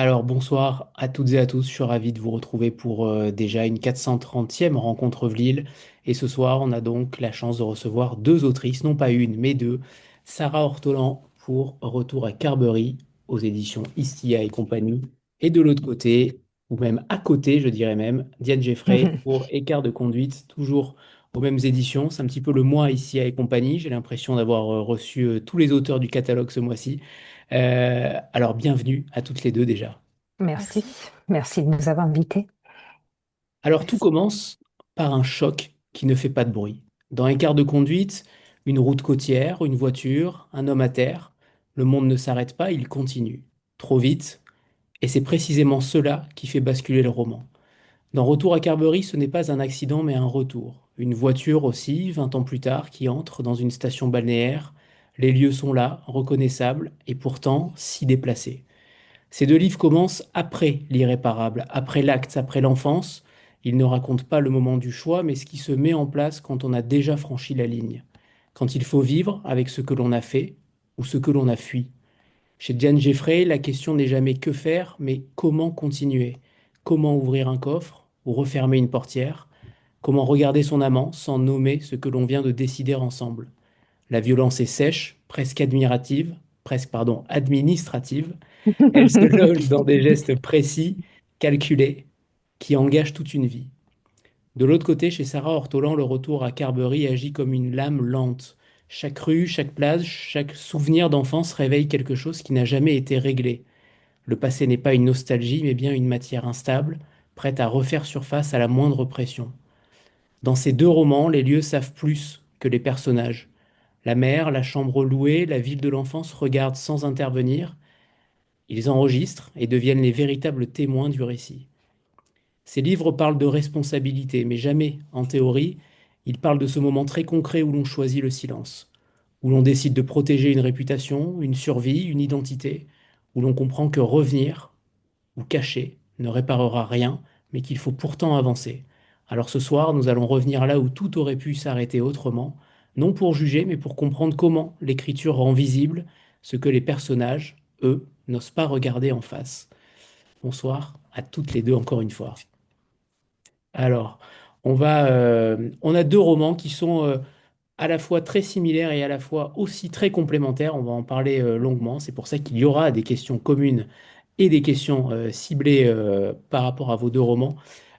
Alors bonsoir à toutes et à tous, je suis ravi de vous retrouver pour déjà une 430e rencontre Vlil. Et ce soir, on a donc la chance de recevoir deux autrices, non pas une, mais deux. Sarah Ortolan pour Retour à Carbery aux éditions Istia et compagnie. Et de l'autre côté, ou même à côté, je dirais même, Diane Geffray pour Écart de conduite, toujours aux mêmes éditions. C'est un petit peu le mois Istia et compagnie. J'ai l'impression d'avoir reçu tous les auteurs du catalogue ce mois-ci. Alors bienvenue à toutes les deux déjà. Merci, merci de nous avoir invités. Alors tout commence par un choc qui ne fait pas de bruit. Dans un quart de conduite, une route côtière, une voiture, un homme à terre, le monde ne s'arrête pas, il continue. Trop vite, et c'est précisément cela qui fait basculer le roman. Dans Retour à Carbery, ce n'est pas un accident mais un retour. Une voiture aussi, 20 ans plus tard, qui entre dans une station balnéaire. Les lieux sont là, reconnaissables, et pourtant si déplacés. Ces deux livres commencent après l'irréparable, après l'acte, après l'enfance. Ils ne racontent pas le moment du choix, mais ce qui se met en place quand on a déjà franchi la ligne. Quand il faut vivre avec ce que l'on a fait ou ce que l'on a fui. Chez Diane Jeffrey, la question n'est jamais que faire, mais comment continuer. Comment ouvrir un coffre ou refermer une portière. Comment regarder son amant sans nommer ce que l'on vient de décider ensemble. La violence est sèche, presque admirative, presque, pardon, administrative. Elle se loge dans des gestes précis, calculés, qui engagent toute une vie. De l'autre côté, chez Sarah Ortolan, le retour à Carbery agit comme une lame lente. Chaque rue, chaque plage, chaque souvenir d'enfance réveille quelque chose qui n'a jamais été réglé. Le passé n'est pas une nostalgie, mais bien une matière instable, prête à refaire surface à la moindre pression. Dans ces deux romans, les lieux savent plus que les personnages. La mer, la chambre louée, la ville de l'enfance regardent sans intervenir. Ils enregistrent et deviennent les véritables témoins du récit. Ces livres parlent de responsabilité, mais jamais, en théorie, ils parlent de ce moment très concret où l'on choisit le silence, où l'on décide de protéger une réputation, une survie, une identité, où l'on comprend que revenir ou cacher ne réparera rien, mais qu'il faut pourtant avancer. Alors ce soir, nous allons revenir là où tout aurait pu s'arrêter autrement, non pour juger, mais pour comprendre comment l'écriture rend visible ce que les personnages, eux, n'osent pas regarder en face. Bonsoir à toutes les deux encore une fois. Alors, on a deux romans qui sont à la fois très similaires et à la fois aussi très complémentaires. On va en parler longuement. C'est pour ça qu'il y aura des questions communes et des questions ciblées par rapport à vos deux romans.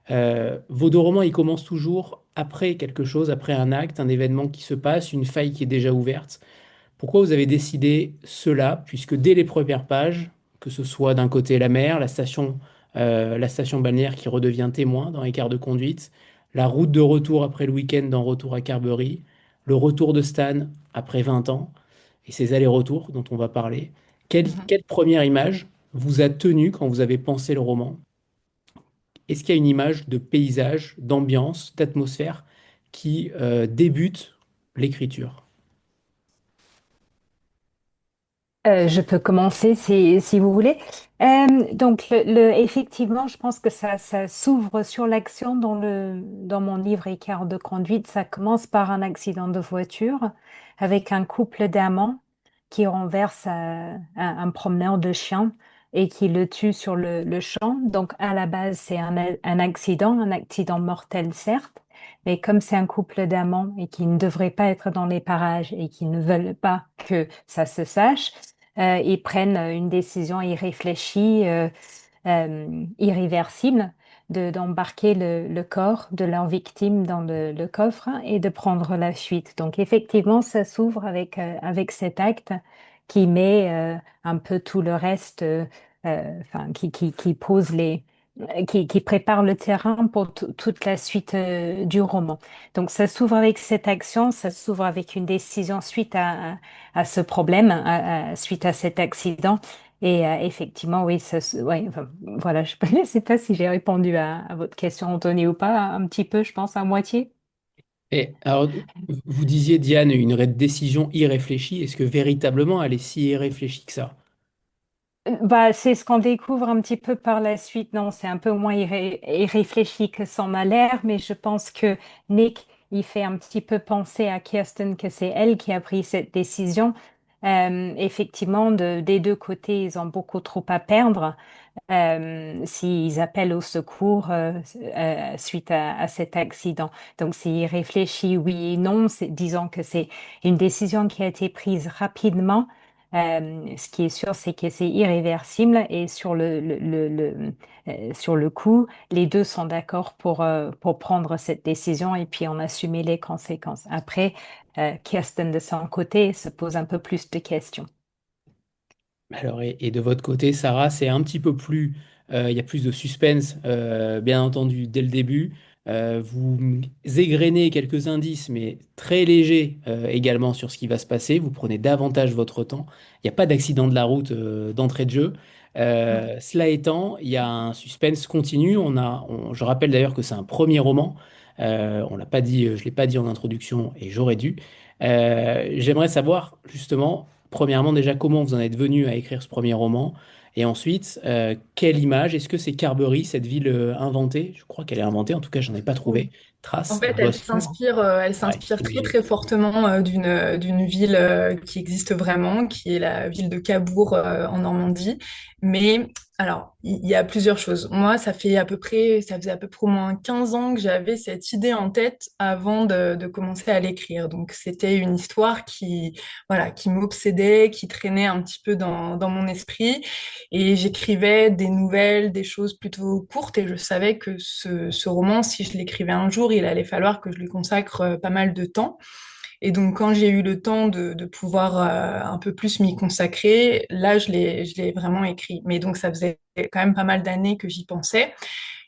Vos deux romans, ils commencent toujours après quelque chose, après un acte, un événement qui se passe, une faille qui est déjà ouverte. Pourquoi vous avez décidé cela, puisque dès les premières pages, que ce soit d'un côté la mer, la station balnéaire qui redevient témoin dans Écart de conduite, la route de retour après le week-end dans Retour à Carbery, le retour de Stan après 20 ans, et ces allers-retours dont on va parler, Mhm. quelle première image vous a tenu quand vous avez pensé le roman? Est-ce qu'il y a une image de paysage, d'ambiance, d'atmosphère qui débute l'écriture? Je peux commencer si vous voulez. Donc, effectivement, je pense que ça s'ouvre sur l'action dans mon livre Écart de conduite. Ça commence par un accident de voiture avec un couple d'amants qui renverse un promeneur de chiens et qui le tue sur le champ. Donc, à la base, c'est un accident mortel, certes, mais comme c'est un couple d'amants et qui ne devraient pas être dans les parages et qui ne veulent pas que ça se sache, ils prennent une décision irréfléchie, irréversible, d'embarquer le corps de leur victime dans le coffre et de prendre la fuite. Donc effectivement, ça s'ouvre avec cet acte qui met un peu tout le reste, enfin, qui pose qui prépare le terrain pour toute la suite du roman. Donc ça s'ouvre avec cette action, ça s'ouvre avec une décision suite à ce problème, suite à cet accident. Et effectivement, oui, ouais, enfin, voilà, je ne sais pas si j'ai répondu à votre question, Anthony, ou pas, un petit peu, je pense, à moitié. Et alors, vous disiez, Diane, décision irréfléchie. Est-ce que véritablement elle est si irréfléchie que ça? Bah, c'est ce qu'on découvre un petit peu par la suite. Non, c'est un peu moins irréfléchi que ça en a l'air, mais je pense que Nick, il fait un petit peu penser à Kirsten que c'est elle qui a pris cette décision. Effectivement, des deux côtés, ils ont beaucoup trop à perdre s'ils appellent au secours suite à cet accident. Donc, s'ils réfléchissent oui et non, disons que c'est une décision qui a été prise rapidement. Ce qui est sûr, c'est que c'est irréversible et sur le coup, les deux sont d'accord pour prendre cette décision et puis en assumer les conséquences. Après, Kirsten, de son côté, se pose un peu plus de questions. Alors, et de votre côté, Sarah, c'est un petit peu plus, il y a plus de suspense, bien entendu, dès le début. Vous égrenez quelques indices, mais très légers également sur ce qui va se passer. Vous prenez davantage votre temps. Il n'y a pas d'accident de la route d'entrée de jeu. Cela étant, il y a un suspense continu. Je rappelle d'ailleurs que c'est un premier roman. On l'a pas dit, je l'ai pas dit en introduction et j'aurais dû. J'aimerais savoir justement. Premièrement, déjà, comment vous en êtes venu à écrire ce premier roman? Et ensuite, quelle image? Est-ce que c'est Carbery, cette ville inventée? Je crois qu'elle est inventée, en tout cas, j'en ai pas trouvé. En Trace, fait, elle doit se suivre. elle Ouais, s'inspire très j'imagine. très fortement d'une ville qui existe vraiment, qui est la ville de Cabourg en Normandie. Mais alors, il y a plusieurs choses. Moi, ça faisait à peu près au moins 15 ans que j'avais cette idée en tête avant de commencer à l'écrire. Donc, c'était une histoire voilà, qui m'obsédait, qui traînait un petit peu dans mon esprit. Et j'écrivais des nouvelles, des choses plutôt courtes, et je savais que ce roman, si je l'écrivais un jour, il allait falloir que je lui consacre pas mal de temps. Et donc, quand j'ai eu le temps de pouvoir un peu plus m'y consacrer, là, je l'ai vraiment écrit. Mais donc, ça faisait quand même pas mal d'années que j'y pensais.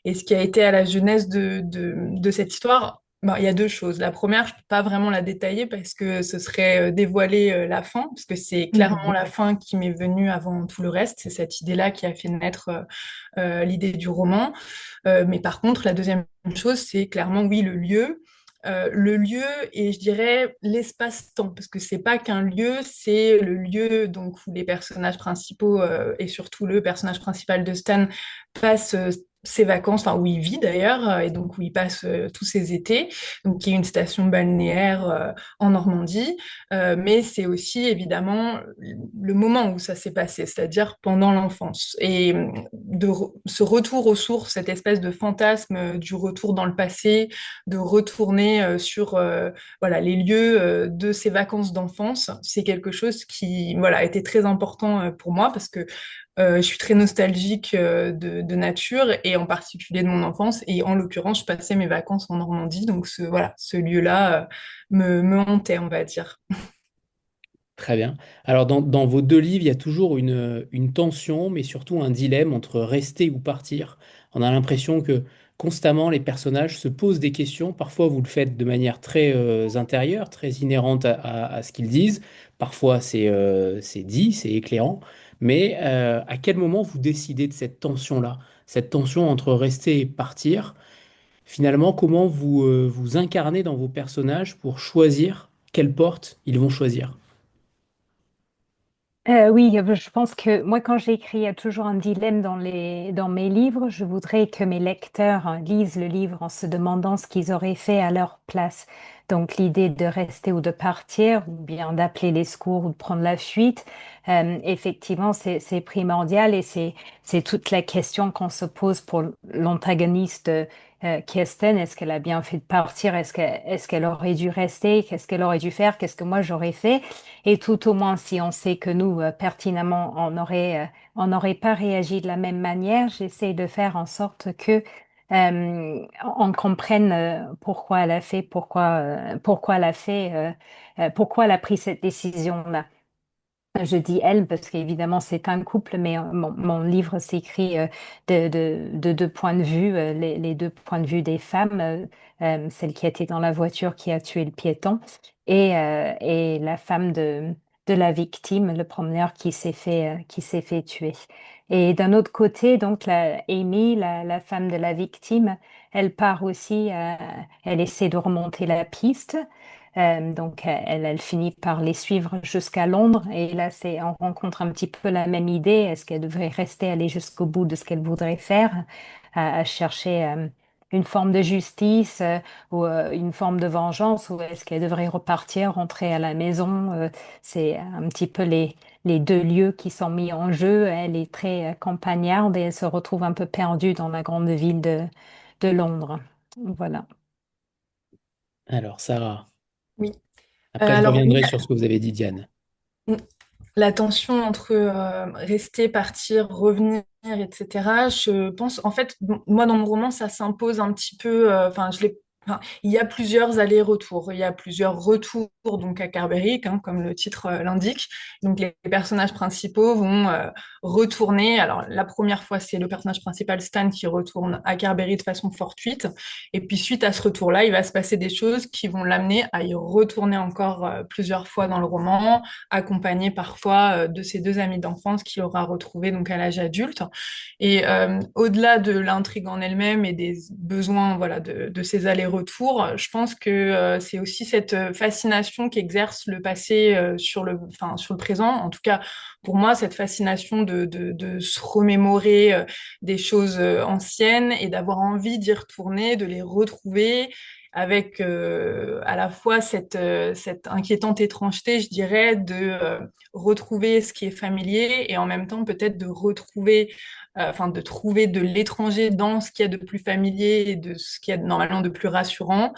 Et ce qui a été à la genèse de cette histoire, bon, il y a deux choses. La première, je peux pas vraiment la détailler parce que ce serait dévoiler la fin, parce que c'est clairement Mhm. la fin qui m'est venue avant tout le reste. C'est cette idée-là qui a fait naître l'idée du roman. Mais par contre, la deuxième chose, c'est clairement, oui, le lieu. Le lieu et je dirais l'espace-temps, parce que c'est pas qu'un lieu, c'est le lieu donc où les personnages principaux et surtout le personnage principal de Stan passe ses vacances, enfin où il vit d'ailleurs, et donc où il passe tous ses étés, donc qui est une station balnéaire en Normandie, mais c'est aussi évidemment le moment où ça s'est passé, c'est-à-dire pendant l'enfance. Et ce retour aux sources, cette espèce de fantasme du retour dans le passé, de retourner sur voilà, les lieux de ses vacances d'enfance, c'est quelque chose qui voilà, a été très important pour moi parce que je suis très nostalgique de nature et en particulier de mon enfance. Et en l'occurrence, je passais mes vacances en Normandie. Donc voilà, ce lieu-là me hantait, on va dire. Très bien. Alors, dans vos deux livres, il y a toujours une tension, mais surtout un dilemme entre rester ou partir. On a l'impression que constamment, les personnages se posent des questions. Parfois, vous le faites de manière très intérieure, très inhérente à ce qu'ils disent. Parfois, c'est dit, c'est éclairant. Mais à quel moment vous décidez de cette tension-là? Cette tension entre rester et partir? Finalement, comment vous incarnez dans vos personnages pour choisir quelle porte ils vont choisir? Oui, je pense que moi, quand j'écris, il y a toujours un dilemme dans mes livres. Je voudrais que mes lecteurs lisent le livre en se demandant ce qu'ils auraient fait à leur place. Donc, l'idée de rester ou de partir, ou bien d'appeler les secours ou de prendre la fuite, effectivement, c'est primordial et c'est toute la question qu'on se pose pour l'antagoniste Kirsten. Est-ce qu'elle a bien fait de partir? Est-ce qu'elle aurait dû rester? Qu'est-ce qu'elle aurait dû faire? Qu'est-ce que moi j'aurais fait? Et tout au moins, si on sait que nous, pertinemment, on n'aurait pas réagi de la même manière, j'essaie de faire en sorte que on comprenne pourquoi elle a fait, pourquoi elle a fait, pourquoi elle a pris cette décision-là. Je dis elle parce qu'évidemment c'est un couple, mais mon livre s'écrit de deux points de vue, les deux points de vue des femmes, celle qui était dans la voiture qui a tué le piéton et la femme de la victime, le promeneur qui s'est fait tuer. Et d'un autre côté, donc Amy, la femme de la victime, elle part aussi, elle essaie de remonter la piste. Donc, elle finit par les suivre jusqu'à Londres. Et là, on rencontre un petit peu la même idée. Est-ce qu'elle devrait rester, aller jusqu'au bout de ce qu'elle voudrait faire, à chercher une forme de justice ou une forme de vengeance ou est-ce qu'elle devrait repartir, rentrer à la maison? C'est un petit peu les deux lieux qui sont mis en jeu. Elle est très campagnarde et elle se retrouve un peu perdue dans la grande ville de Londres. Voilà. Alors, Sarah, Oui. après je Alors oui, reviendrai sur ce que vous avez dit, Diane. la tension entre rester, partir, revenir, etc. Je pense, en fait, moi dans mon roman, ça s'impose un petit peu. Enfin, il y a plusieurs allers-retours. Il y a plusieurs retours donc à Carberry, hein, comme le titre l'indique. Donc les personnages principaux vont retourner. Alors la première fois, c'est le personnage principal Stan qui retourne à Carberry de façon fortuite. Et puis suite à ce retour-là, il va se passer des choses qui vont l'amener à y retourner encore plusieurs fois dans le roman, accompagné parfois de ses deux amis d'enfance qu'il aura retrouvés donc à l'âge adulte. Et au-delà de l'intrigue en elle-même et des besoins voilà de ces allers-retours, je pense que c'est aussi cette fascination qu'exerce le passé sur le présent. En tout cas, pour moi, cette fascination de se remémorer des choses anciennes et d'avoir envie d'y retourner, de les retrouver avec à la fois cette inquiétante étrangeté, je dirais, de retrouver ce qui est familier et en même temps peut-être de retrouver, enfin de trouver de l'étranger dans ce qu'il y a de plus familier et de ce qu'il y a normalement de plus rassurant.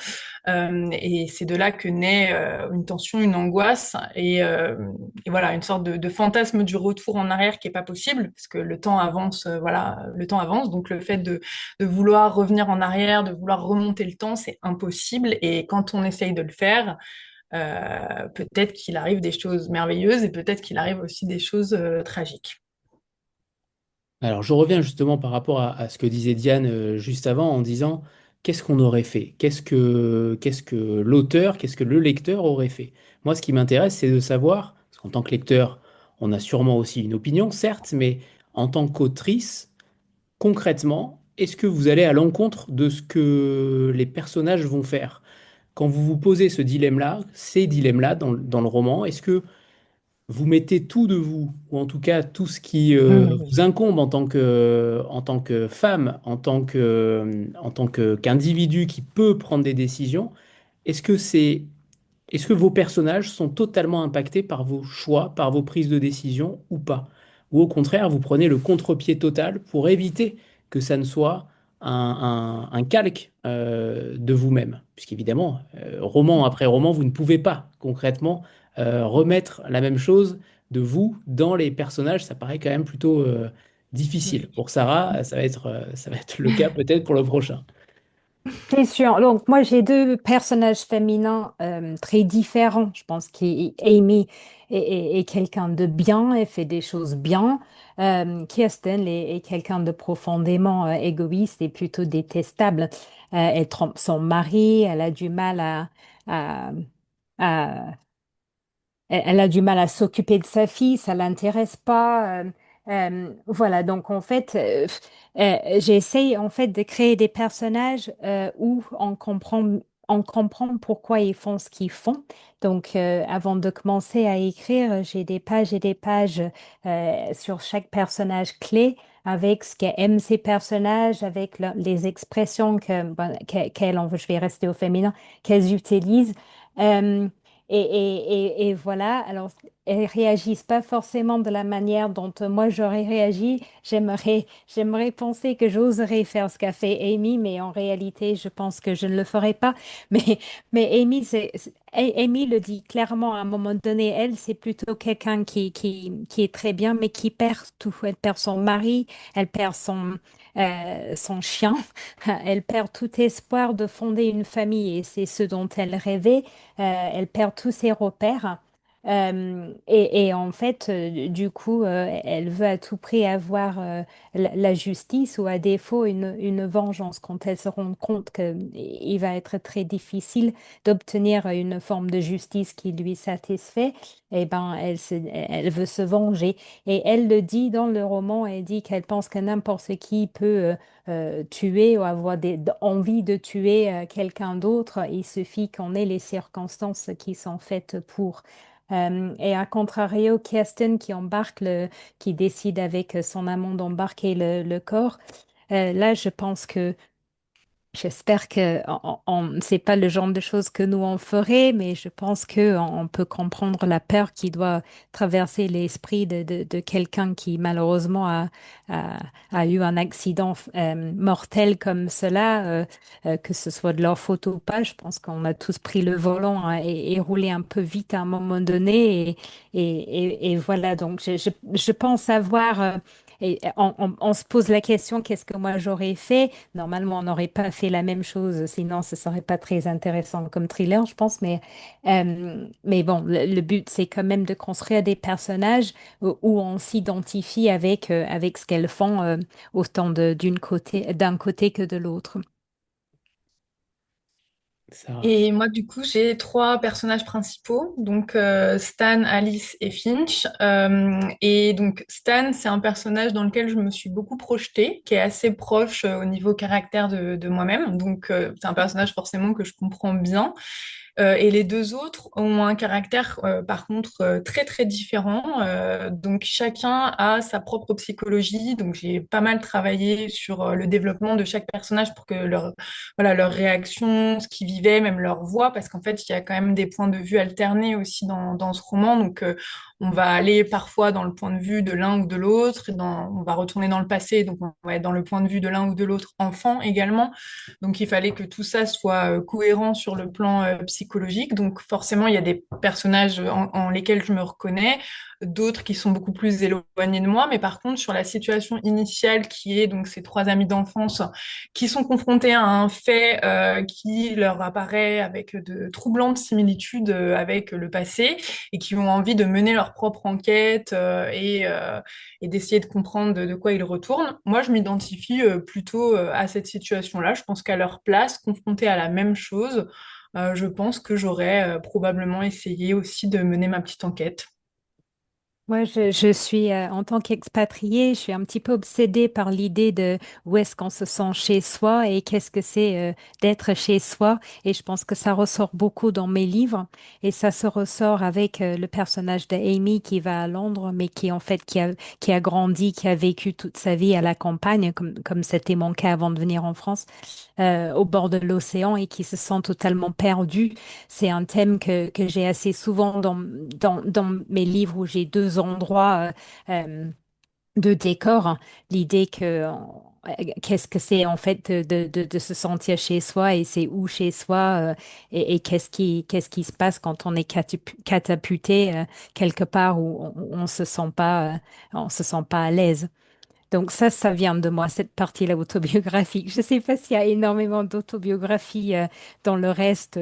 Et c'est de là que naît une tension, une angoisse et voilà une sorte de fantasme du retour en arrière qui est pas possible parce que le temps avance, voilà, le temps avance. Donc le fait de vouloir revenir en arrière, de vouloir remonter le temps, c'est impossible. Et quand on essaye de le faire, peut-être qu'il arrive des choses merveilleuses et peut-être qu'il arrive aussi des choses tragiques. Alors, je reviens justement par rapport à ce que disait Diane juste avant en disant qu'est-ce qu'on aurait fait? Qu'est-ce que l'auteur, qu'est-ce que le lecteur aurait fait? Moi, ce qui m'intéresse, c'est de savoir, parce qu'en tant que lecteur, on a sûrement aussi une opinion, certes, mais en tant qu'autrice, concrètement, est-ce que vous allez à l'encontre de ce que les personnages vont faire? Quand vous vous posez ce dilemme-là, ces dilemmes-là dans le roman, est-ce que vous mettez tout de vous, ou en tout cas tout ce qui vous incombe en tant que femme, qu'individu qui peut prendre des décisions, est-ce que est-ce que vos personnages sont totalement impactés par vos choix, par vos prises de décision ou pas? Ou au contraire, vous prenez le contre-pied total pour éviter que ça ne soit un calque de vous-même? Puisqu'évidemment, roman après roman, vous ne pouvez pas concrètement remettre la même chose de vous dans les personnages. Ça paraît quand même plutôt difficile. Pour Sarah, ça va être le cas peut-être pour le prochain. C'est sûr. Donc, moi, j'ai deux personnages féminins très différents. Je pense qu'Amy est quelqu'un de bien, elle fait des choses bien. Kirsten est quelqu'un de profondément égoïste et plutôt détestable. Elle trompe son mari, elle a du mal à, à, elle a du mal à s'occuper de sa fille, ça l'intéresse pas. Voilà, donc en fait, j'essaye en fait de créer des personnages où on comprend pourquoi ils font ce qu'ils font. Donc, avant de commencer à écrire, j'ai des pages et des pages sur chaque personnage clé avec ce qu'aiment ces personnages, avec les expressions je vais rester au féminin, qu'elles utilisent. Euh, et voilà, alors elles réagissent pas forcément de la manière dont moi j'aurais réagi. J'aimerais penser que j'oserais faire ce qu'a fait Amy, mais en réalité, je pense que je ne le ferai pas. Mais, mais Amy le dit clairement à un moment donné, elle, c'est plutôt quelqu'un qui est très bien, mais qui perd tout. Elle perd son mari, elle perd son chien, elle perd tout espoir de fonder une famille et c'est ce dont elle rêvait. Elle perd tous ses repères. Et en fait, du coup, elle veut à tout prix avoir la justice ou à défaut une vengeance quand elle se rend compte qu'il va être très difficile d'obtenir une forme de justice qui lui satisfait. Eh ben, elle veut se venger. Et elle le dit dans le roman, elle dit qu'elle pense que n'importe qui peut tuer ou avoir envie de tuer quelqu'un d'autre. Il suffit qu'on ait les circonstances qui sont faites pour. Et à contrario, Kirsten qui décide avec son amant d'embarquer le corps, là, je pense que J'espère que c'est pas le genre de choses que nous on ferait, mais je pense que on peut comprendre la peur qui doit traverser l'esprit de quelqu'un qui malheureusement a, a eu un accident mortel comme cela, que ce soit de leur faute ou pas. Je pense qu'on a tous pris le volant, hein, et roulé un peu vite à un moment donné, et voilà. Donc je pense avoir et on se pose la question, qu'est-ce que moi j'aurais fait? Normalement, on n'aurait pas fait la même chose, sinon ce serait pas très intéressant comme thriller, je pense. Mais bon, le but, c'est quand même de construire des personnages où on s'identifie avec ce qu'elles font, autant d'un côté que de l'autre. Sarah. Et moi, du coup, j'ai trois personnages principaux, donc Stan, Alice et Finch. Et donc Stan, c'est un personnage dans lequel je me suis beaucoup projetée, qui est assez proche au niveau caractère de moi-même. Donc c'est un personnage forcément que je comprends bien. Et les deux autres ont un caractère, par contre, très très différent. Donc chacun a sa propre psychologie. Donc j'ai pas mal travaillé sur le développement de chaque personnage pour que leur réaction, ce qu'ils vivaient, même leur voix, parce qu'en fait il y a quand même des points de vue alternés aussi dans ce roman. Donc on va aller parfois dans le point de vue de l'un ou de l'autre, on va retourner dans le passé, donc on va être dans le point de vue de l'un ou de l'autre enfant également. Donc il fallait que tout ça soit cohérent sur le plan psychologique. Donc forcément, il y a des personnages en lesquels je me reconnais, d'autres qui sont beaucoup plus éloignés de moi. Mais par contre, sur la situation initiale qui est donc ces trois amis d'enfance qui sont confrontés à un fait qui leur apparaît avec de troublantes similitudes avec le passé et qui ont envie de mener leur propre enquête et d'essayer de comprendre de quoi ils retournent. Moi, je m'identifie plutôt à cette situation-là. Je pense qu'à leur place, confrontée à la même chose, je pense que j'aurais probablement essayé aussi de mener ma petite enquête. Moi, je suis, en tant qu'expatriée, je suis un petit peu obsédée par l'idée de où est-ce qu'on se sent chez soi et qu'est-ce que c'est d'être chez soi. Et je pense que ça ressort beaucoup dans mes livres. Et ça se ressort avec le personnage de Amy qui va à Londres, mais qui en fait qui a grandi, qui a vécu toute sa vie à la campagne, comme c'était mon cas avant de venir en France, au bord de l'océan et qui se sent totalement perdu. C'est un thème que j'ai assez souvent dans mes livres où j'ai deux endroits de décor, hein. L'idée que qu'est-ce que c'est en fait de se sentir chez soi et c'est où chez soi, et qu'est-ce qui se passe quand on est catapulté quelque part où on se sent pas on se sent pas à l'aise. Donc ça vient de moi, cette partie-là autobiographique. Je ne sais pas s'il y a énormément d'autobiographies dans le reste.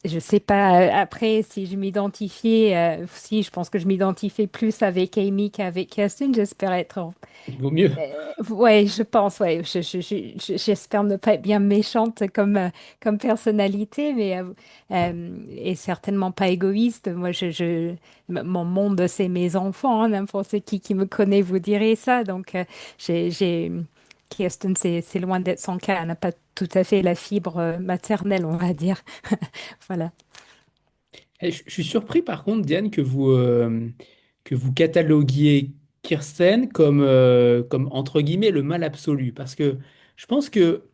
Je sais pas, après, si je m'identifiais, si je pense que je m'identifiais plus avec Amy qu'avec Kirsten, j'espère être. Il vaut mieux. Ouais, je pense, ouais. J'espère ne pas être bien méchante comme personnalité, et certainement pas égoïste. Moi, mon monde, c'est mes enfants, hein. N'importe qui me connaît vous dirait ça. Donc, Kirsten, c'est loin d'être son cas. Elle n'a pas tout à fait la fibre maternelle, on va dire. Voilà. Je suis surpris par contre, Diane, que vous cataloguiez Kirsten comme entre guillemets le mal absolu. Parce que je pense que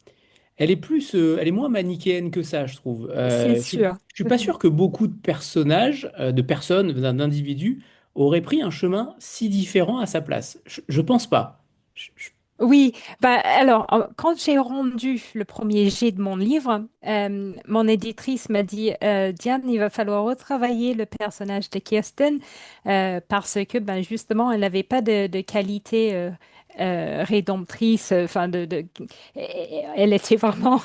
elle est moins manichéenne que ça, je trouve. C'est sûr. Je suis pas sûr que beaucoup de personnages, de personnes, d'individus, auraient pris un chemin si différent à sa place. Je pense pas. Je- Oui, bah alors quand j'ai rendu le premier jet de mon livre, mon éditrice m'a dit, Diane, il va falloir retravailler le personnage de Kirsten, parce que ben justement elle n'avait pas de qualité rédemptrice, enfin elle était vraiment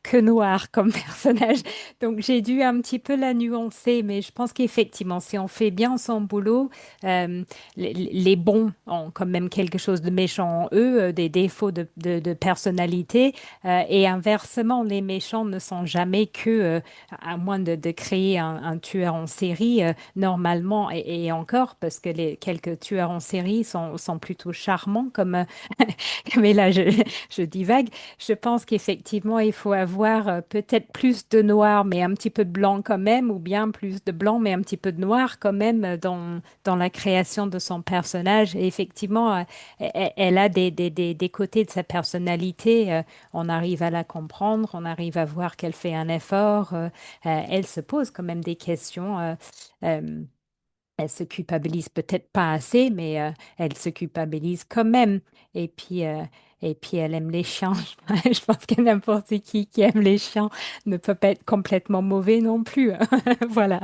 que noire comme personnage. Donc j'ai dû un petit peu la nuancer, mais je pense qu'effectivement si on fait bien son boulot, euh, les bons ont quand même quelque chose de méchant en eux, des défauts de personnalité, et inversement, les méchants ne sont jamais que, à moins de créer un tueur en série, normalement, et encore, parce que les quelques tueurs en série sont plutôt charmants, questions, comme, mais là, je divague. Je pense qu'effectivement, il faut avoir peut-être plus de noir, mais un petit peu de blanc quand même, ou bien plus de blanc, mais un petit peu de noir quand même dans la création de son personnage. Et effectivement, elle a des côtés de sa personnalité. On arrive à la comprendre, on arrive à voir qu'elle fait un effort. Elle se pose quand même des questions. Euh, Elle se culpabilise peut-être pas assez, mais elle se culpabilise quand même. Et puis, euh, et puis elle aime les chiens. Je pense que n'importe qui aime les chiens ne peut pas être complètement mauvais non plus. Voilà.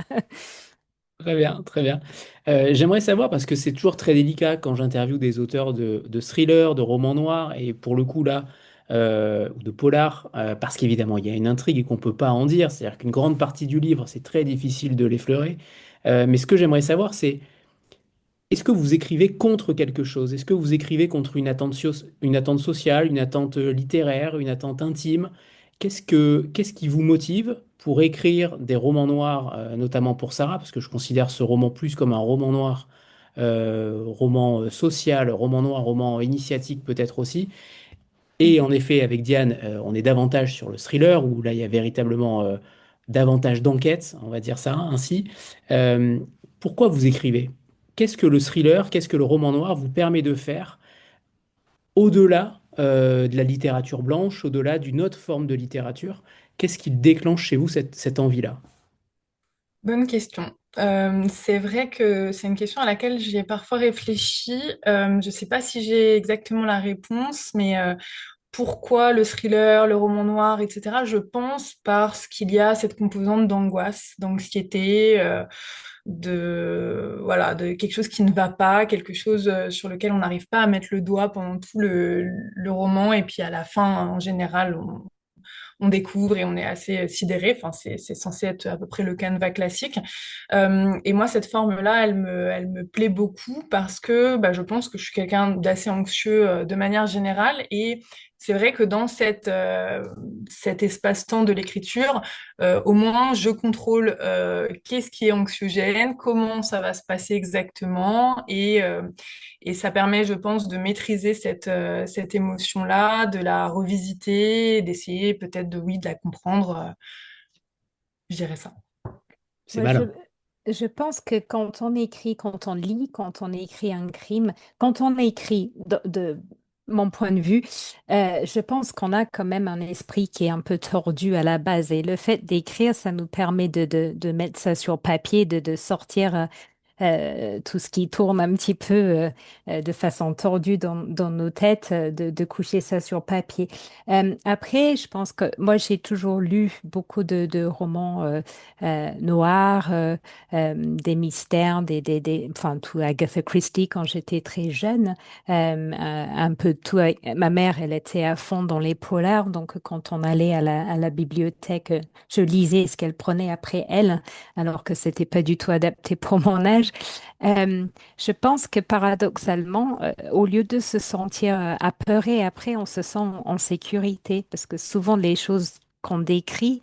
Très bien, très bien. J'aimerais savoir, parce que c'est toujours très délicat quand j'interviewe des auteurs de thrillers, de romans noirs, et pour le coup là, ou de polar, parce qu'évidemment, il y a une intrigue et qu'on ne peut pas en dire, c'est-à-dire qu'une grande partie du livre, c'est très difficile de l'effleurer. Mais ce que j'aimerais savoir, c'est, est-ce que vous écrivez contre quelque chose? Est-ce que vous écrivez contre une attente sociale, une attente littéraire, une attente intime? Qu'est-ce qui vous motive pour écrire des romans noirs, notamment pour Sarah, parce que je considère ce roman plus comme un roman noir, roman social, roman noir, roman initiatique peut-être aussi. Et en effet, avec Diane, on est davantage sur le thriller, où là, il y a véritablement davantage d'enquête, on va dire ça ainsi. Euh, Pourquoi vous écrivez? Qu'est-ce que le thriller, qu'est-ce que le roman noir vous permet de faire au-delà de la littérature blanche, au-delà d'une autre forme de littérature? Qu'est-ce qui déclenche chez vous cette envie-là? Bonne question. C'est vrai que c'est une question à laquelle j'ai parfois réfléchi. Je ne sais pas si j'ai exactement la réponse, mais pourquoi le thriller, le roman noir, etc. Je pense parce qu'il y a cette composante d'angoisse, d'anxiété, voilà, de quelque chose qui ne va pas, quelque chose sur lequel on n'arrive pas à mettre le doigt pendant tout le roman, et puis à la fin, en général, on découvre et on est assez sidéré. Enfin, c'est censé être à peu près le canevas classique. Et moi, cette forme-là, elle me plaît beaucoup parce que bah, je pense que je suis quelqu'un d'assez anxieux de manière générale. Et c'est vrai que dans cet espace-temps de l'écriture, au moins, je contrôle qu'est-ce qui est anxiogène, comment ça va se passer exactement. Et ça permet, je pense, de maîtriser cette émotion-là, de la revisiter, d'essayer peut-être oui, de la comprendre. Je dirais ça. C'est Moi, je, malin. je pense que quand on écrit, quand on lit, quand on écrit un crime, quand on écrit de mon point de vue, je pense qu'on a quand même un esprit qui est un peu tordu à la base. Et le fait d'écrire, ça nous permet de mettre ça sur papier, de sortir tout ce qui tourne un petit peu de façon tordue dans nos têtes, de coucher ça sur papier. Après, je pense que moi, j'ai toujours lu beaucoup de romans noirs, des mystères, enfin, tout Agatha Christie quand j'étais très jeune, un peu de tout. Ma mère, elle était à fond dans les polars, donc quand on allait à la bibliothèque, je lisais ce qu'elle prenait après elle, alors que c'était pas du tout adapté pour mon âge. Euh, je pense que paradoxalement, au lieu de se sentir apeuré, après, on se sent en sécurité parce que souvent les choses qu'on décrit